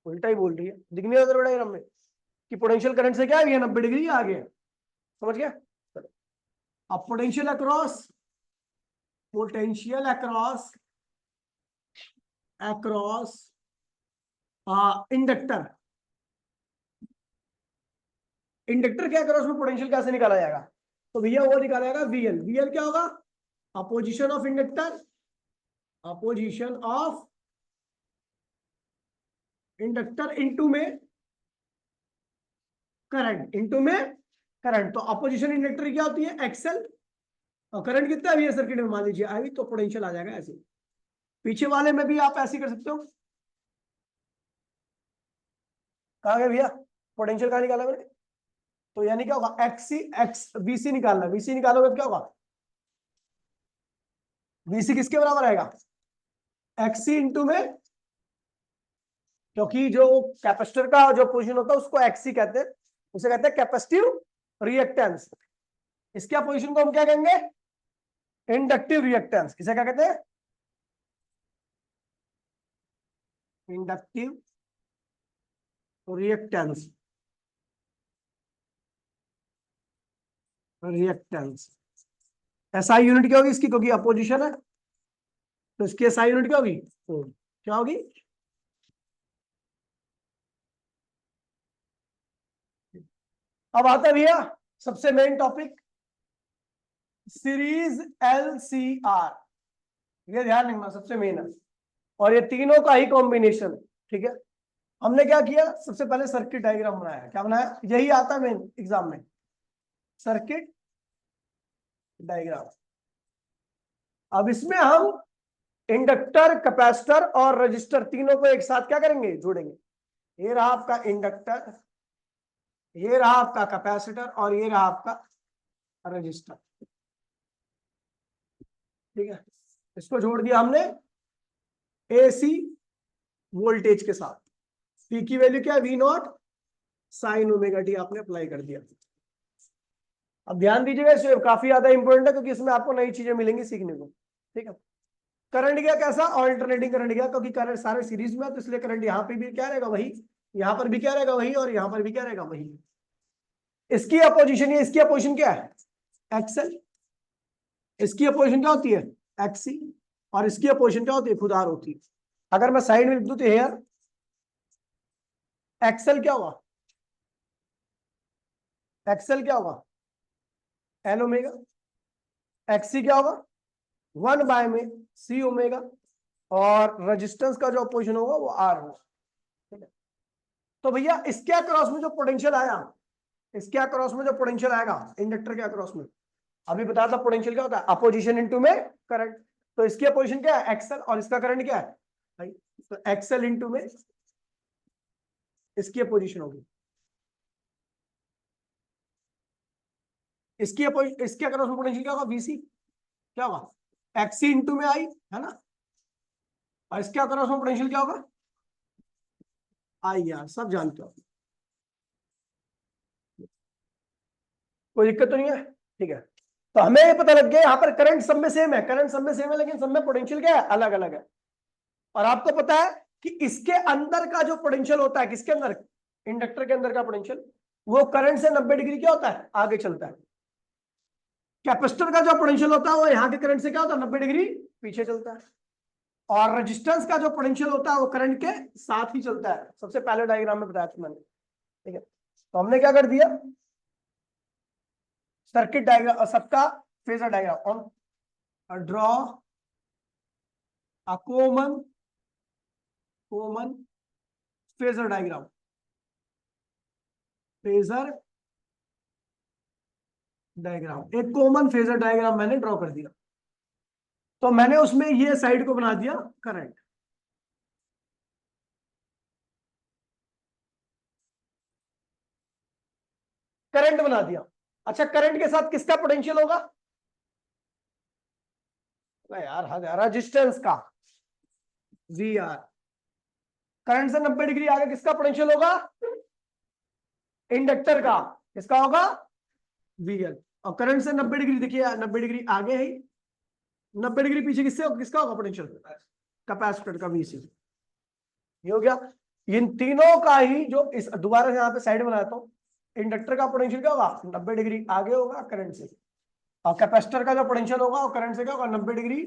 उल्टा ही बोल रही है, दिख नहीं रहा डायग्राम में कि पोटेंशियल करंट से क्या है, 90 डिग्री आगे है। समझ गया। अब potential across, potential across, across inductor, inductor के अक्रॉस में पोटेंशियल कैसे निकाला जाएगा, तो भैया वो निकाला जाएगा वीएल। वीएल क्या होगा, opposition of inductor, opposition of inductor into में करंट, इनटू में करंट। तो अपोजिशन इंडक्टर क्या होती है, एक्सएल, और करंट कितना है सर्किट में मान लीजिए आई, तो पोटेंशियल आ जाएगा ऐसे। पीछे वाले में भी आप ऐसे कर सकते हो। कहा गया भैया पोटेंशियल कहां निकाला मैंने, तो यानी क्या होगा एक्सी एक्स वीसी निकालना, वीसी निकालोगे क्या होगा, वीसी किसके बराबर आएगा, एक्सी इंटू में, क्योंकि जो कैपेसिटर का जो पोजीशन होता है उसको एक्सी कहते हैं, उसे कहते हैं कैपेसिटिव रिएक्टेंस। इसके पोजीशन को हम क्या कहेंगे, इंडक्टिव रिएक्टेंस। इसे क्या कहते हैं, inductive reactance, reactance. SI unit क्या होगी इसकी, क्योंकि अपोजिशन है तो इसकी एसआई यूनिट क्या होगी, क्या होगी, अब आता है भैया सबसे मेन टॉपिक, सीरीज एलसीआर। ये ध्यान रखना सबसे मेन है, और ये तीनों का ही कॉम्बिनेशन। ठीक है, हमने क्या किया, सबसे पहले सर्किट डायग्राम बनाया। क्या बनाया, यही आता है मेन एग्जाम में, सर्किट डायग्राम। अब इसमें हम इंडक्टर, कैपेसिटर और रजिस्टर तीनों को एक साथ क्या करेंगे, जोड़ेंगे। ये रहा आपका इंडक्टर, ये रहा आपका कैपेसिटर, और ये रहा आपका रजिस्टर। ठीक है, इसको जोड़ दिया हमने एसी वोल्टेज के साथ। पी की वैल्यू क्या है, V naught sine omega t आपने अप्लाई कर दिया। अब ध्यान दीजिएगा, इसे काफी ज्यादा इंपॉर्टेंट है, क्योंकि इसमें आपको नई चीजें मिलेंगी सीखने को। ठीक है, करंट गया कैसा, ऑल्टरनेटिंग करंट गया, क्योंकि करंट सारे सीरीज में है, तो इसलिए करंट यहाँ पे भी क्या रहेगा वही, यहाँ पर भी क्या रहेगा वही, और यहाँ पर भी क्या रहेगा वही। इसकी अपोजिशन, ये इसकी अपोजिशन क्या है, एक्सएल, इसकी अपोजिशन क्या होती है, एक्सी, और इसकी अपोजिशन क्या होती है, खुद आर होती है। अगर मैं साइड में लिख दूं तो हेयर एक्सएल क्या होगा, एक्सएल क्या होगा, एल ओमेगा, एक्सी क्या होगा 1 बाय में सी ओमेगा, और रेजिस्टेंस का जो अपोजिशन होगा वो आर होगा। ठीक है, तो भैया इसके अक्रॉस में जो पोटेंशियल आया, इसके अक्रॉस में जो पोटेंशियल आएगा इंडक्टर के अक्रॉस में, अभी बताया था पोटेंशियल क्या होता है, अपोजिशन इनटू में करंट। तो इसकी अपोजिशन क्या है, एक्सएल, और इसका करंट क्या है भाई, तो एक्सएल इनटू में इसकी अपोजिशन होगी, इसकी इसके अक्रॉस में पोटेंशियल क्या होगा, वीसी क्या होगा, एक्सी इंटू में आई, है ना, और इसके अक्रॉस में पोटेंशियल क्या होगा, आई यार सब जानते हो, कोई दिक्कत तो नहीं है। ठीक है, तो हमें ये पता लग गया यहाँ पर करंट सब में सेम है, करंट सब में सेम है, लेकिन सब में पोटेंशियल क्या है, अलग अलग है। और आपको पता है कि इसके अंदर का जो पोटेंशियल होता है, किसके अंदर, इंडक्टर के अंदर का पोटेंशियल, वो करंट से 90 डिग्री क्या होता है, आगे चलता है। कैपेसिटर का जो पोटेंशियल होता है वो यहाँ के करंट से क्या होता है, 90 डिग्री पीछे चलता है। और रेजिस्टेंस का जो पोटेंशियल होता है वो करंट के साथ ही चलता है, सबसे पहले डायग्राम में बताया था मैंने। ठीक है, तो हमने क्या कर दिया, सर्किट डायग्राम सबका phasor diagram on, draw a common phasor diagram. Phasor diagram, एक कॉमन फेजर डायग्राम मैंने ड्रॉ कर दिया। तो मैंने उसमें ये साइड को बना दिया करंट, करंट बना दिया। अच्छा, करंट के साथ किसका पोटेंशियल होगा? यार हद है, रेजिस्टेंस का वी आर। करंट से 90 डिग्री आगे किसका पोटेंशियल होगा? इंडक्टर का। किसका होगा? वीएल। और करंट से 90 डिग्री, देखिए 90 डिग्री आगे है, 90 डिग्री पीछे किसका होगा पोटेंशियल? कैपेसिटर का, वीसी। ये हो गया। इन तीनों का ही जो इस दोबारा यहाँ पे साइड बनाता हूं, इंडक्टर का पोटेंशियल क्या होगा? 90 डिग्री आगे होगा करंट से, और कैपेसिटर का जो पोटेंशियल होगा वो करंट से क्या होगा? 90 डिग्री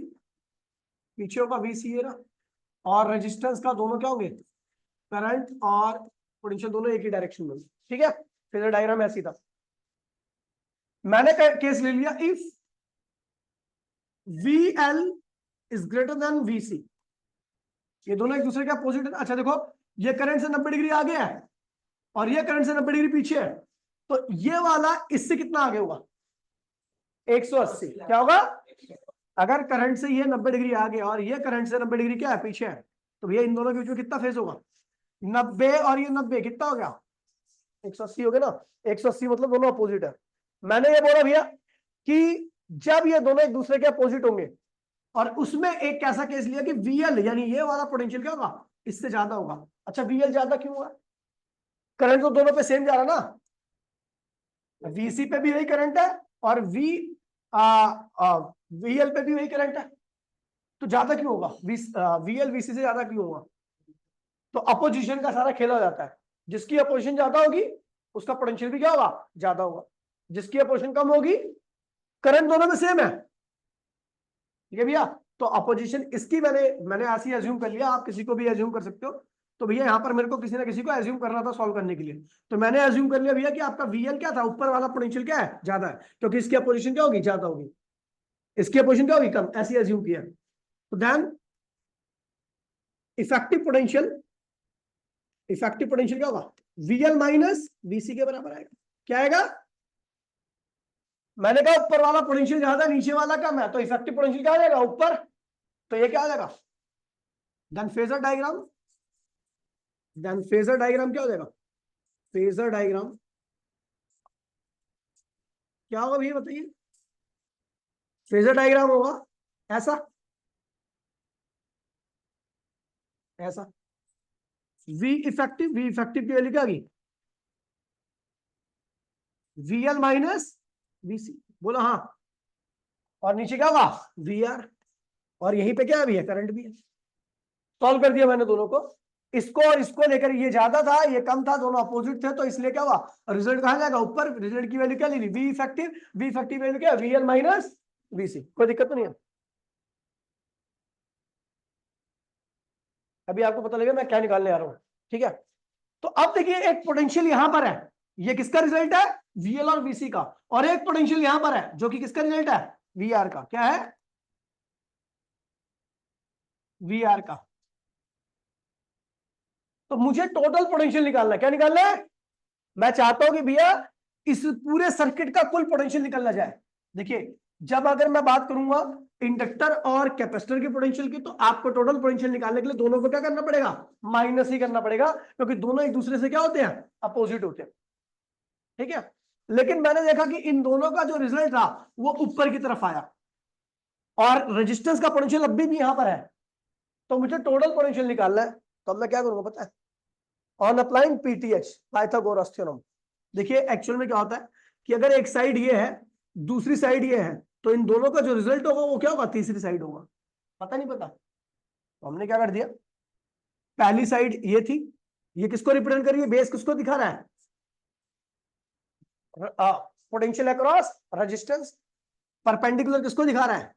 पीछे होगा, वीसी है ना। और रेजिस्टेंस का दोनों क्या होंगे? करंट और पोटेंशियल दोनों एक ही डायरेक्शन में। ठीक है, फेजर डायग्राम ऐसी था। मैंने केस ले लिया if VL is greater then VC, ये दोनों एक दूसरे के अपोजिट है। अच्छा देखो, ये करंट से 90 डिग्री आगे है और ये करंट से 90 डिग्री पीछे है, तो ये वाला इससे कितना आगे होगा? 180। क्या होगा? अगर करंट से ये 90 डिग्री आगे और ये करंट से 90 डिग्री क्या है? पीछे है, तो भैया इन दोनों के बीच में कितना फेज होगा? 90 और ये 90 कितना हो गया? 180 हो गया ना। 180 मतलब दोनों अपोजिट है। मैंने ये बोला भैया कि जब ये दोनों एक दूसरे के अपोजिट होंगे, और उसमें एक कैसा केस लिया कि VL यानी ये वाला पोटेंशियल क्या होगा? इससे ज्यादा होगा। अच्छा, VL ज्यादा क्यों हुआ? करंट तो दोनों पे सेम जा रहा ना, VC पे भी वही करंट है और VL पे भी वही करंट है, तो ज्यादा क्यों होगा? VL VC से ज्यादा क्यों होगा? तो अपोजिशन का सारा खेला हो जाता है। जिसकी अपोजिशन ज्यादा होगी उसका पोटेंशियल भी क्या होगा? ज्यादा होगा। जिसकी अपोजिशन कम होगी, करंट दोनों में सेम है, ठीक है भैया। तो अपोजिशन इसकी मैंने ऐसे एज्यूम कर लिया, आप किसी को भी एज्यूम कर सकते हो। तो भैया यहाँ पर मेरे को किसी ना किसी को एज्यूम करना था सॉल्व करने के लिए, तो मैंने एज्यूम कर लिया भैया कि आपका VL क्या था? ऊपर वाला पोटेंशियल क्या है? ज्यादा है, क्योंकि इसकी अपोजिशन क्या होगी? ज्यादा होगी। इसकी अपोजिशन क्या होगी? कम। ऐसे एज्यूम किया। तो then effective potential, effective potential क्या होगा? VL माइनस VC के बराबर आएगा। क्या आएगा? मैंने कहा ऊपर वाला पोटेंशियल ज्यादा, नीचे वाला कम है, तो इफेक्टिव पोटेंशियल क्या आ जाएगा? ऊपर। तो ये क्या आ जाएगा? Then phasor diagram, then phasor diagram क्या हो जाएगा? फेजर डायग्राम क्या होगा भैया बताइए? फेजर डायग्राम होगा ऐसा, ऐसा। वी इफेक्टिव की वैल्यू क्या आ गई? VL minus VC। बोलो हाँ। और नीचे क्या होगा? VR। और यहीं पे क्या भी है? करंट भी है। सॉल्व कर दिया मैंने दोनों को, इसको और इसको लेकर, ये ज्यादा था ये कम था, दोनों अपोजिट थे, तो इसलिए क्या हुआ? रिजल्ट कहां जाएगा? ऊपर। रिजल्ट की वैल्यू क्या ले ली? वी इफेक्टिव वैल्यू क्या है? VL minus VC। कोई दिक्कत तो नहीं है? अभी आपको पता लगेगा मैं क्या निकालने आ रहा हूं, ठीक है। तो अब देखिए, एक पोटेंशियल यहां पर है, ये किसका रिजल्ट है? VL और VC का। और एक पोटेंशियल यहां पर है जो कि किसका रिजल्ट है? VR का। क्या है? VR का। तो मुझे टोटल पोटेंशियल निकालना है। क्या निकालना है? मैं चाहता हूं कि भैया इस पूरे सर्किट का कुल पोटेंशियल निकलना जाए। देखिए, जब अगर मैं बात करूंगा इंडक्टर और कैपेसिटर के पोटेंशियल की, तो आपको टोटल पोटेंशियल निकालने के लिए दोनों को क्या करना पड़ेगा? माइनस ही करना पड़ेगा, क्योंकि दोनों एक दूसरे से क्या होते हैं? अपोजिट होते हैं, ठीक है। लेकिन मैंने देखा कि इन दोनों का जो रिजल्ट था वो ऊपर की तरफ आया, और रेजिस्टेंस का पोटेंशियल अभी भी यहां पर है, तो मुझे टोटल पोटेंशियल निकालना है। तो अब मैं क्या करूंगा पता है? On applying PTH, Pythagoras theorem. देखिए एक्चुअल में क्या होता है कि अगर एक साइड ये है, दूसरी साइड ये है, तो इन दोनों का जो रिजल्ट होगा वो क्या होगा? तीसरी साइड होगा। पता नहीं पता? तो हमने क्या कर दिया, पहली साइड ये थी, ये किसको रिप्रेजेंट कर रही है? बेस किसको दिखा रहा है? Potential across resistance. परपेंडिकुलर किसको दिखा रहा है?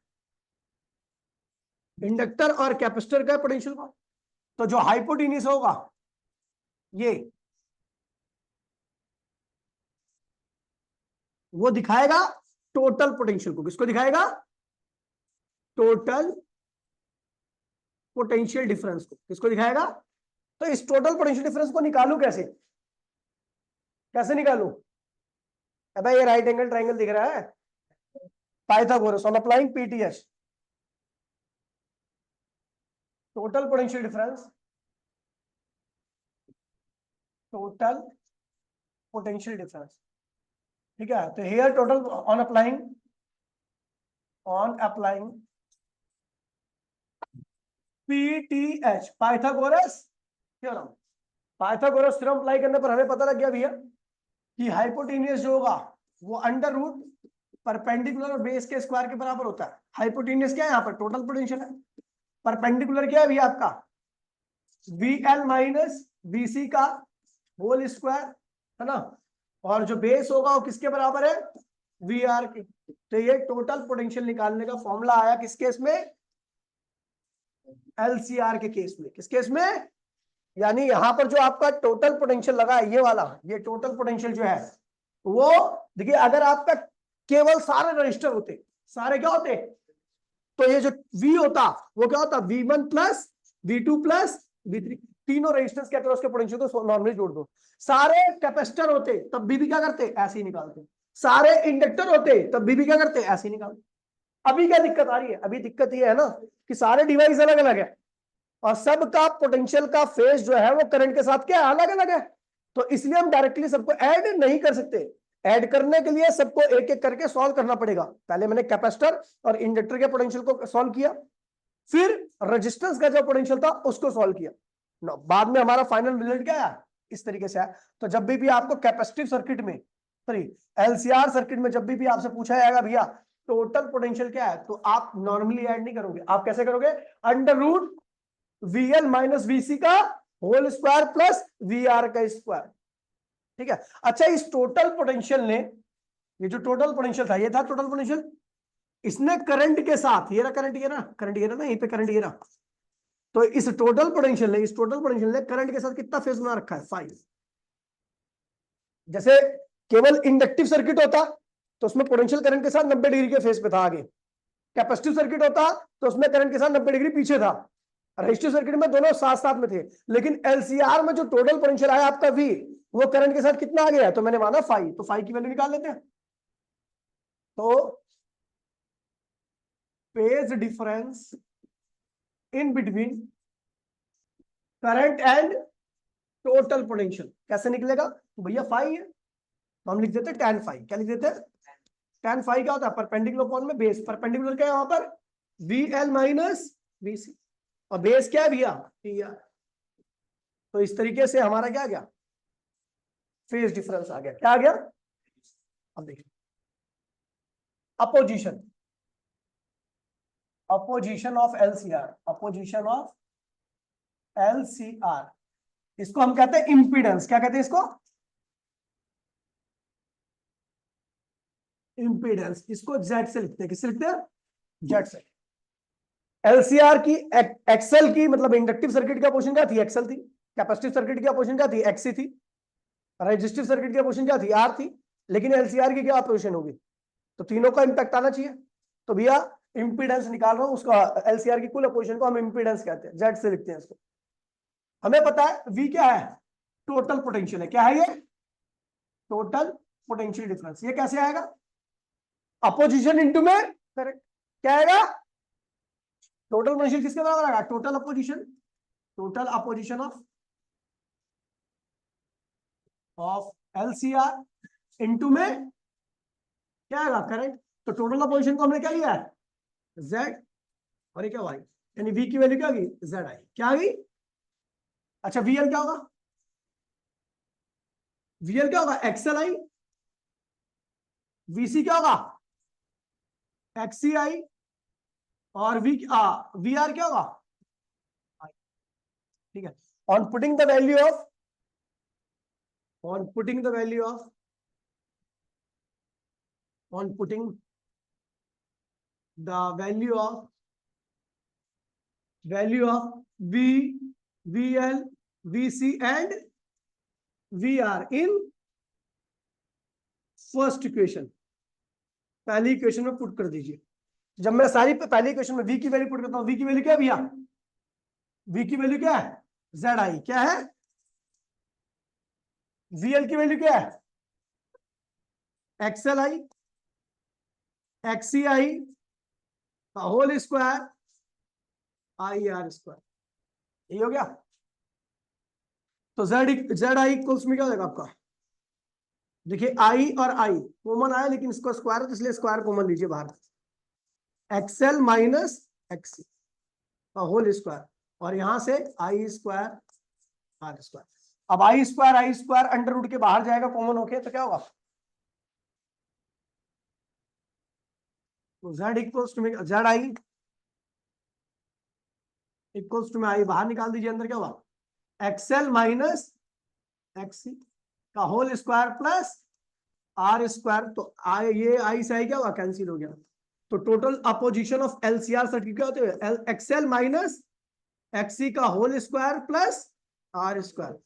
इंडक्टर और कैपेसिटर का पोटेंशियल को। तो जो हाइपोटेन्यूस होगा ये, वो दिखाएगा टोटल पोटेंशियल को। किसको दिखाएगा? टोटल पोटेंशियल डिफरेंस को। किसको दिखाएगा? तो इस टोटल पोटेंशियल डिफरेंस को निकालू कैसे? कैसे निकालूं? अब ये राइट एंगल ट्राइंगल दिख रहा है, Pythagoras, on applying PTH, total potential difference, total potential difference, ठीक है। तो here total on applying PTH, Pythagoras theorem. Pythagoras theorem apply करने पर हमें पता लग गया भैया कि हाइपोटेनियस जो होगा वो अंडर रूट परपेंडिकुलर और बेस के स्क्वायर के बराबर होता है। हाइपोटेनियस क्या है? यहाँ पर टोटल पोटेंशियल है। परपेंडिकुलर क्या है भैया? आपका VL माइनस VC का होल स्क्वायर, है ना। और जो बेस होगा वो किसके बराबर है? VR के। तो ये टोटल पोटेंशियल निकालने का फॉर्मूला आया किस केस में? LCR के केस में। किस केस में? यानी यहां पर जो आपका टोटल पोटेंशियल लगा है, ये वाला, ये टोटल पोटेंशियल जो है वो, देखिए अगर आपका केवल सारे रजिस्टर होते, सारे क्या होते, तो ये जो V होता वो क्या होता? V1 plus V2 plus V3, तीनों रेजिस्टेंस के अक्रॉस के पोटेंशियल को नॉर्मली जोड़ दो। सारे कैपेसिटर होते तब भी क्या करते? ऐसे ही निकालते। सारे इंडक्टर होते तब भी क्या करते? ऐसे ही निकालते। अभी क्या दिक्कत आ रही है? अभी दिक्कत ये है ना कि सारे डिवाइस अलग अलग है और सबका पोटेंशियल का फेज जो है वो करंट के साथ क्या अलग अलग है। तो इसलिए हम डायरेक्टली सबको ऐड नहीं कर सकते। ऐड करने के लिए सबको एक एक करके सॉल्व करना पड़ेगा। पहले मैंने कैपेसिटर और इंडक्टर के पोटेंशियल को सॉल्व किया, फिर रेजिस्टेंस का जो पोटेंशियल था उसको सॉल्व किया, बाद में हमारा फाइनल रिजल्ट क्या है? इस तरीके से है। तो जब भी आपको कैपेसिटिव सर्किट में, सॉरी LCR सर्किट में, जब भी आपसे पूछा जाएगा भैया टोटल पोटेंशियल क्या है, तो आप नॉर्मली ऐड नहीं करोगे। आप कैसे करोगे? Under root VL minus VC का होल स्क्वायर प्लस VR का स्क्वायर, ठीक है। अच्छा, इस टोटल पोटेंशियल ने, ये जो टोटल पोटेंशियल था, ये था टोटल पोटेंशियल, इसने करंट के साथ, ये रहा करंट, ये ना करंट, ये ना यहीं पे करंट, ये रहा, तो इस टोटल पोटेंशियल ने करंट के साथ कितना फेज बना रखा है? 5। जैसे केवल इंडक्टिव सर्किट होता तो उसमें पोटेंशियल करंट के साथ 90 डिग्री के फेज पे था आगे। कैपेसिटिव सर्किट होता तो उसमें करंट के साथ 90 डिग्री पीछे था। रेजिस्टिव सर्किट में दोनों साथ साथ में थे। लेकिन LCR में जो टोटल पोटेंशियल आया आपका V, वो करंट के साथ कितना आ गया? तो मैंने माना 5, तो 5 की वैल्यू निकाल लेते हैं। तो phase difference in between current and total potential कैसे निकलेगा? तो भैया 5 है तो हम लिख देते हैं tan phi। क्या लिख देते हैं? tan phi क्या होता है? परपेंडिकुलर अपॉन में बेस। परपेंडिकुलर क्या है वहां पर? VL माइनस VC, और बेस क्या है भैया? PR। तो इस तरीके से हमारा क्या आ गया? फेज डिफरेंस आ गया। क्या आ गया? अब देखिए, opposition of LCR, opposition of LCR, इसको हम कहते हैं इंपीडेंस। क्या कहते हैं इसको? इंपीडेंस। इसको जेड से लिखते हैं। किससे लिखते हैं? जेड से। LCR की एक्सएल की मतलब इंडक्टिव सर्किट की पोजीशन क्या थी? एक्सएल थी। कैपेसिटिव सर्किट की पोजीशन क्या थी? XC थी। रेजिस्टिव सर्किट की पोजीशन क्या थी? R थी। लेकिन LCR की क्या पोजीशन होगी? तो तीनों का इंपैक्ट आना चाहिए। तो भैया इंपीडेंस निकाल रहा हूं, उसका LCR की कुल पोजीशन को हम इंपीडेंस कहते हैं, जेड से लिखते हैं इसको। हमें पता है V क्या है? टोटल पोटेंशियल है। क्या है ये? Total potential difference. ये कैसे आएगा? अपोजिशन इंटू में करेक्ट। क्या आएगा? टोटल पोटेंशियल किसके बराबर आएगा? Total opposition of LCR into में क्या आएगा? करंट। तो टोटल अपोजिशन को हमने क्या लिया है? Z, और ये क्या Y, यानी V की वैल्यू क्या आ गई? ZI। क्या आ गई? अच्छा, VL क्या होगा? VL क्या होगा? XLI। VC क्या होगा? XCI। और VR क्या होगा? ठीक है। On putting the value of on putting the value of V, VL, VC and VR in first equation, पहली इक्वेशन में पुट कर दीजिए। जब मैं सारी पहली इक्वेशन में V की वैल्यू पुट करता हूं, V की वैल्यू क्या है भैया? V की वैल्यू क्या है? ZI। क्या है? VL की वैल्यू क्या है? एक्सएल आई एक्सी आई का whole square I R square, ये हो गया। तो जेड आई इक्वल्स में क्या हो जाएगा आपका, देखिए आई और आई कॉमन आया लेकिन इसको स्क्वायर है तो इसलिए स्क्वायर कॉमन लीजिए बाहर, एक्सएल माइनस एक्सी का होल स्क्वायर, और यहां से आई स्क्वायर आर स्क्वायर। अब आई स्क्वायर अंडर रूट के बाहर जाएगा कॉमन होके, तो क्या होगा, तो जेड इक्वल्स टू में जेड आई इक्वल्स टू में आई बाहर निकाल दीजिए, अंदर क्या होगा, एक्सएल माइनस एक्सी का whole square plus R square. तो आई, ये आई से आई क्या हुआ, कैंसिल हो गया। तो total opposition of LCR circuit क्या होते हैं, एक्सएल माइनस एक्सी का whole square plus R square.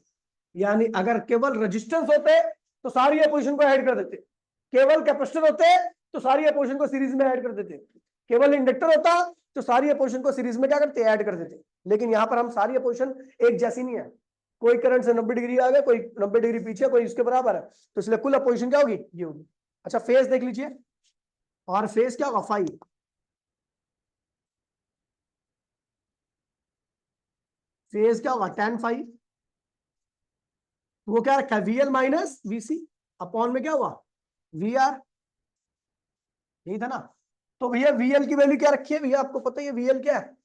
यानी अगर केवल रेजिस्टेंस होते तो सारी अपोजिशन को ऐड कर देते, केवल कैपेसिटर होते तो सारी अपोजिशन को सीरीज में ऐड कर देते, केवल इंडक्टर होता तो सारी अपोजिशन को सीरीज में क्या करते, ऐड कर देते। लेकिन यहां पर हम सारी अपोजिशन एक जैसी नहीं है, कोई करंट से 90 डिग्री आगे, कोई 90 डिग्री पीछे, कोई इसके बराबर है, तो इसलिए कुल अपोजिशन क्या होगी, ये होगी। अच्छा फेज देख लीजिए, और फेज क्या होगा, फाई, फेज क्या होगा tan फाई, वो क्या रखा है, वीएल माइनस वीसी अपॉन में क्या हुआ, वीआर, यही था ना। तो भैया वीएल की वैल्यू क्या रखी है भैया, आपको पता ही है वीएल क्या है,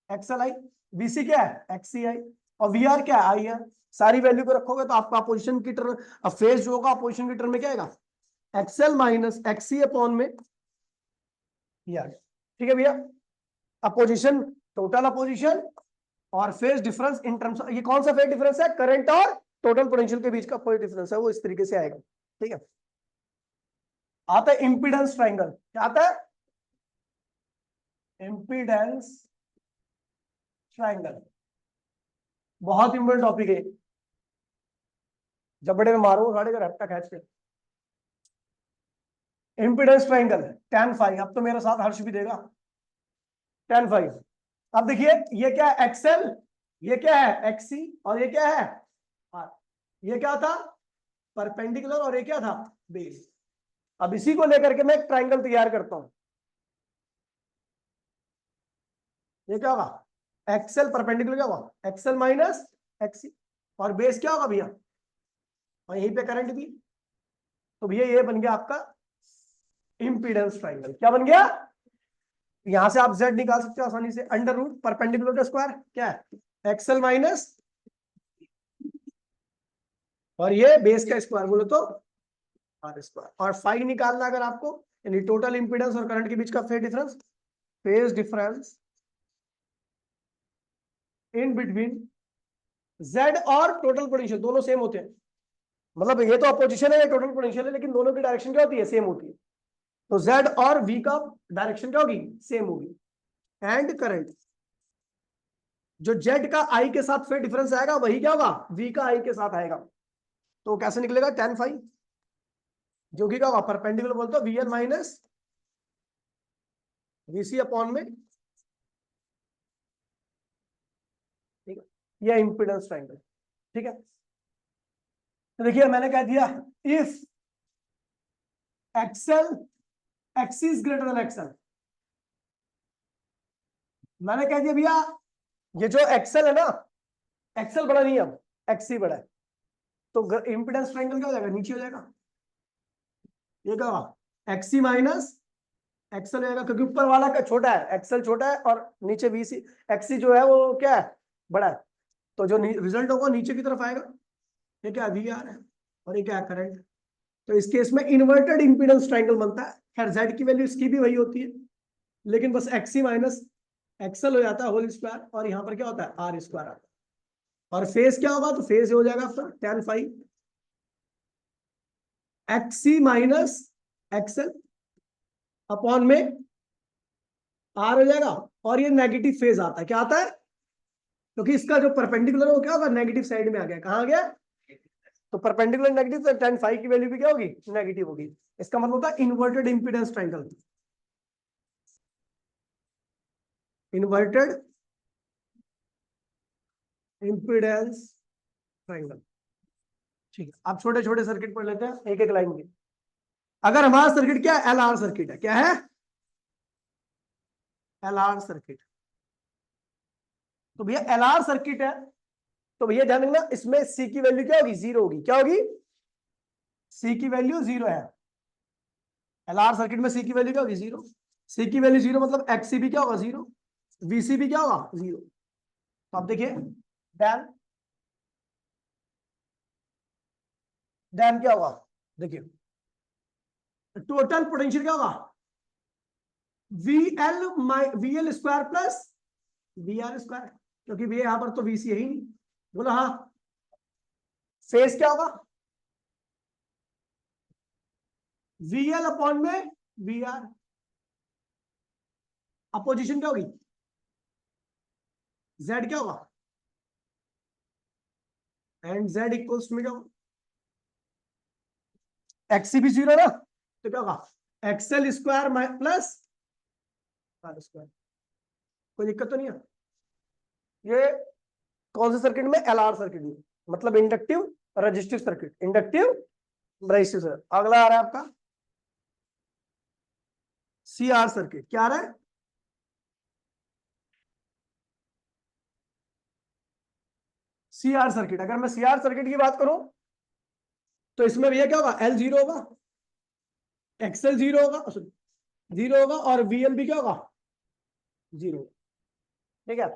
एक्सएल आई, वीसी क्या है एक्सी आई, और वीआर क्या है आई है। सारी वैल्यू को रखोगे तो आपका अपोजिशन की टर्म, अब फेज जो होगा अपोजिशन की टर्म में क्या आएगा, एक्सएल माइनस एक्सी अपॉन में वीआर। ठीक है भैया, अपोजिशन, टोटल अपोजिशन और फेज डिफरेंस इन टर्म्स, ये कौन सा फेज डिफरेंस है, करंट और टोटल पोटेंशियल के बीच का फेज डिफरेंस है, वो इस तरीके से आएगा। ठीक है, आता है इंपीडेंस ट्रायंगल, क्या आता है, इंपीडेंस ट्रायंगल, बहुत इंपॉर्टेंट टॉपिक है, जबड़े में मारो साढ़े का रफ्ता खींच के। इंपीडेंस ट्रायंगल tan फाइव, अब तो मेरे साथ हर्ष भी देगा, tan फाइव। अब देखिए ये क्या है एक्सएल, ये क्या है एक्सी, और ये क्या है आर। ये क्या था, परपेंडिकुलर, और ये क्या था, बेस। अब इसी को लेकर के मैं एक ट्रायंगल तैयार करता हूं, ये क्या होगा, एक्सएल परपेंडिकुलर क्या होगा, एक्सएल माइनस एक्सी, और बेस क्या होगा भैया, और यहीं पे करंट भी। तो भैया ये बन गया आपका इंपीडेंस ट्रायंगल, क्या बन गया, यहां से आप z निकाल सकते हो आसानी से, अंडर रूट परपेंडिकुलर का स्क्वायर क्या है, एक्सएल माइनस, और ये बेस का स्क्वायर बोलो तो आर स्क्वायर। और फाई निकालना अगर आपको, यानी टोटल इंपीडेंस और करंट के बीच का phase difference in between Z और टोटल पोटेंशियल, दोनों सेम होते हैं। मतलब ये तो अपोजिशन है, ये टोटल पोटेंशियल है, लेकिन दोनों की डायरेक्शन क्या होती है, सेम होती है। तो जेड और वी का डायरेक्शन क्या होगी, सेम होगी। एंड करंट, जो जेड का आई के साथ फेज डिफरेंस आएगा वही क्या होगा, वी का आई के साथ आएगा। तो कैसे निकलेगा, tan फाइव, जो कि क्या होगा, परपेंडिकुलर बोलते हो वीएल माइनस वीसी अपॉन में, ठीक है, यह इंपीडेंस ट्रायंगल। ठीक है, तो देखिए मैंने कह दिया if XL XE is greater than XL, मैंने कह दिया भैया ये जो एक्सएल है ना, एक्सएल बड़ा नहीं है, अब एक्सी बड़ा है, तो इंपीडेंस ट्रायंगल क्या हो जाएगा, नीचे हो जाएगा, ये क्या होगा, एक्सी माइनस एक्सएल रहेगा, क्योंकि ऊपर वाला का छोटा है, एक्सएल छोटा है, और नीचे वीसी, एक्सी जो है वो क्या है, बड़ा है। तो जो रिजल्ट होगा नीचे की तरफ आएगा, ये क्या वी आर है, और ये क्या है करंट। तो इस केस में इन्वर्टेड इंपीडेंस ट्रायंगल बनता है। खैर जेड की वैल्यू इसकी भी वही होती है, लेकिन बस एक्सी माइनस एक्सएल हो जाता है होल स्क्वायर, और यहाँ पर क्या होता है, आर स्क्वायर आता है। और फेज क्या होगा, तो फेज हो जाएगा आपका tan five XE minus XL upon में आर हो जाएगा, और ये नेगेटिव फेज आता है, क्या आता है, क्योंकि इसका जो परपेंडिकुलर है वो क्या होगा, नेगेटिव साइड में आ गया, कहाँ आ गया, तो परपेंडिकुलर नेगेटिव, तो tan फाइव की वैल्यू भी क्या होगी, नेगेटिव होगी। इसका मतलब होता है inverted impedance triangle, inverted impedance triangle. ठीक है, आप छोटे छोटे सर्किट पढ़ लेते हैं एक एक लाइन की। अगर हमारा सर्किट क्या है, LR सर्किट है, क्या है, LR सर्किट, तो भैया LR सर्किट है, तो भैया ध्यान रखना इसमें C की वैल्यू क्या होगी, जीरो होगी, क्या होगी, C की वैल्यू जीरो है। LR सर्किट में C की वैल्यू क्या होगी, जीरो। C की वैल्यू जीरो मतलब XC भी क्या होगा, जीरो, VC भी क्या होगा, जीरो। तो आप देखिए देन क्या होगा, देखिए टोटल पोटेंशियल क्या होगा, VL square plus VR square, क्योंकि भैया यहां पर तो VC है ही नहीं, बोला हाँ। फेस क्या होगा, VL अपॉन में VR, अपोजिशन क्या होगी, Z क्या होगा, एंड Z इक्वल्स में क्या होगा, XC भी जीरो ना, तो क्या होगा XL square plus R square. कोई दिक्कत तो नहीं है। ये कौन से सर्किट में, LR सर्किट में, मतलब inductive resistive circuit, inductive resistive circuit. अगला आ रहा है आपका CR सर्किट, क्या आ रहा है, CR सर्किट। अगर मैं CR सर्किट की बात करूं तो इसमें भैया क्या होगा, L जीरो होगा, XL जीरो होगा, जीरो होगा, और VL भी क्या होगा, जीरो। ठीक है,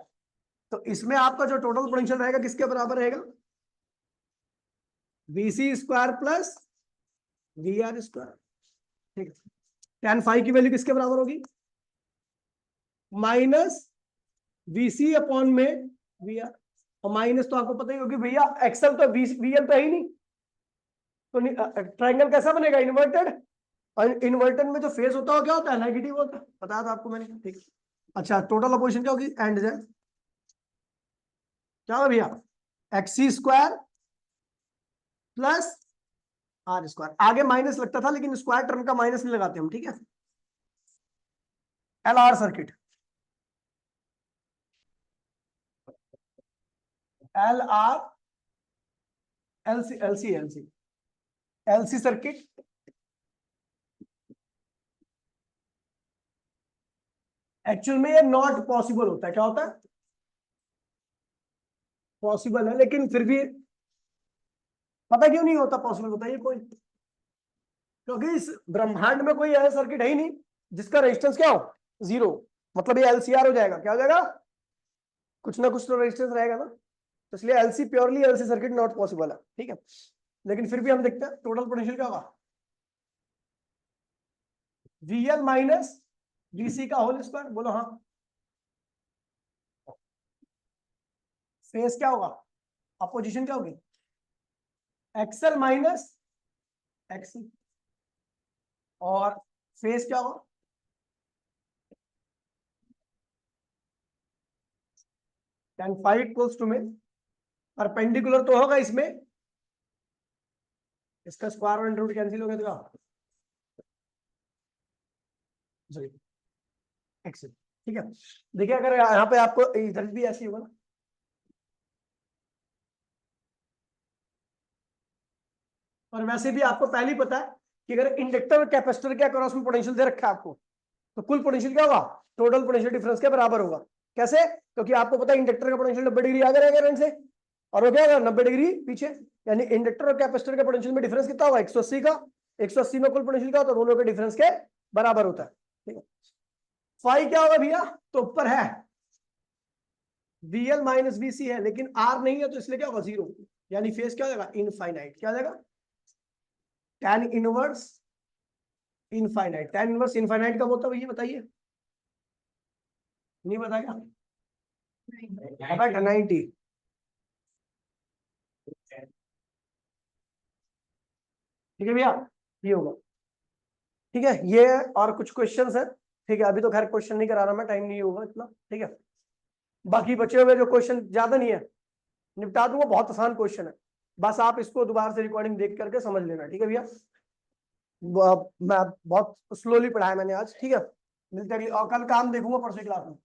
तो इसमें आपका जो टोटल पोटेंशियल रहेगा किसके बराबर रहेगा, VC square plus VR square. ठीक है, tan फाइव की वैल्यू किसके बराबर होगी, माइनस VC अपॉन में VR, और माइनस तो आपको पता ही होगी भैया, एक्सल तो VL तो है ही नहीं, तो ट्राइंगल कैसा बनेगा, इन्वर्टेड, और इन्वर्टेड में जो फेस होता है क्या होता है, नेगेटिव होता है, बताया था आपको मैंने, ठीक। अच्छा, टोटल अपोजिशन क्या होगी, एंड जेड क्या होगा भैया, XC square plus R square. आगे माइनस लगता था लेकिन स्क्वायर टर्म का माइनस नहीं लगाते हम, ठीक है। LR circuit, LR LC circuit, actual में ये नॉट पॉसिबल होता है, क्या होता है, पॉसिबल है लेकिन फिर भी पता क्यों नहीं होता पॉसिबल, बताइए कोई, क्योंकि इस ब्रह्मांड में कोई ऐसा सर्किट है ही नहीं जिसका रेजिस्टेंस क्या हो, जीरो। मतलब ये LCR हो जाएगा, क्या हो जाएगा, कुछ ना कुछ तो रेजिस्टेंस रहेगा ना, तो इसलिए purely LC circuit not possible है, ठीक है। लेकिन फिर भी हम देखते हैं टोटल पोटेंशियल क्या होगा, VL माइनस VC का होल स्क्वायर, बोलो हाँ। फेस क्या होगा, अपोजिशन क्या होगी, XL माइनस XC, और फेस क्या होगा, tan फाइव इक्वल्स टू में परपेंडिकुलर तो होगा इसमें, इसका स्क्वायर और रूट कैंसिल हो गया तो सॉरी एक्स, ठीक है। देखिए अगर यहाँ पे आपको रिजल्ट भी ऐसी होगा ना, और वैसे भी आपको पहले ही पता है कि अगर इंडक्टर और कैपेसिटर के अक्रॉस में पोटेंशियल दे रखा है आपको, तो कुल पोटेंशियल क्या होगा, टोटल पोटेंशियल डिफरेंस के बराबर होगा। कैसे, क्योंकि आपको पता है इंडक्टर का पोटेंशियल 90 डिग्री आगे रहेगा करंट से, और वो क्या होगा 90 डिग्री पीछे, यानी इंडक्टर और कैपेसिटर के पोटेंशियल में डिफरेंस कितना होगा, 180 का। 180 में कुल पोटेंशियल क्या होता है, दोनों के डिफरेंस के बराबर होता है, ठीक है। फाई क्या होगा भैया, तो ऊपर है VL माइनस VC है, लेकिन R नहीं है, तो इसलिए क्या होगा, जीरो, यानी फेस क्या हो जाएगा, इनफाइनाइट। क्या हो जाएगा, tan inverse infinite. tan inverse infinite कब होता है भैया, बताइए, नहीं बताएगा, 90। ठीक है भैया, ये होगा, ठीक है। ये और कुछ क्वेश्चंस है, ठीक है, अभी तो खैर क्वेश्चन नहीं करा रहा मैं, टाइम नहीं होगा इतना, ठीक है। बाकी बचे हुए जो क्वेश्चन ज्यादा नहीं है, निपटा दूंगा, बहुत आसान क्वेश्चन है, बस आप इसको दोबारा से रिकॉर्डिंग देख करके समझ लेना, ठीक है भैया। मैं बहुत स्लोली पढ़ाया मैंने आज, ठीक है। मिलते हैं और कल काम देखूंगा परसों क्लास में।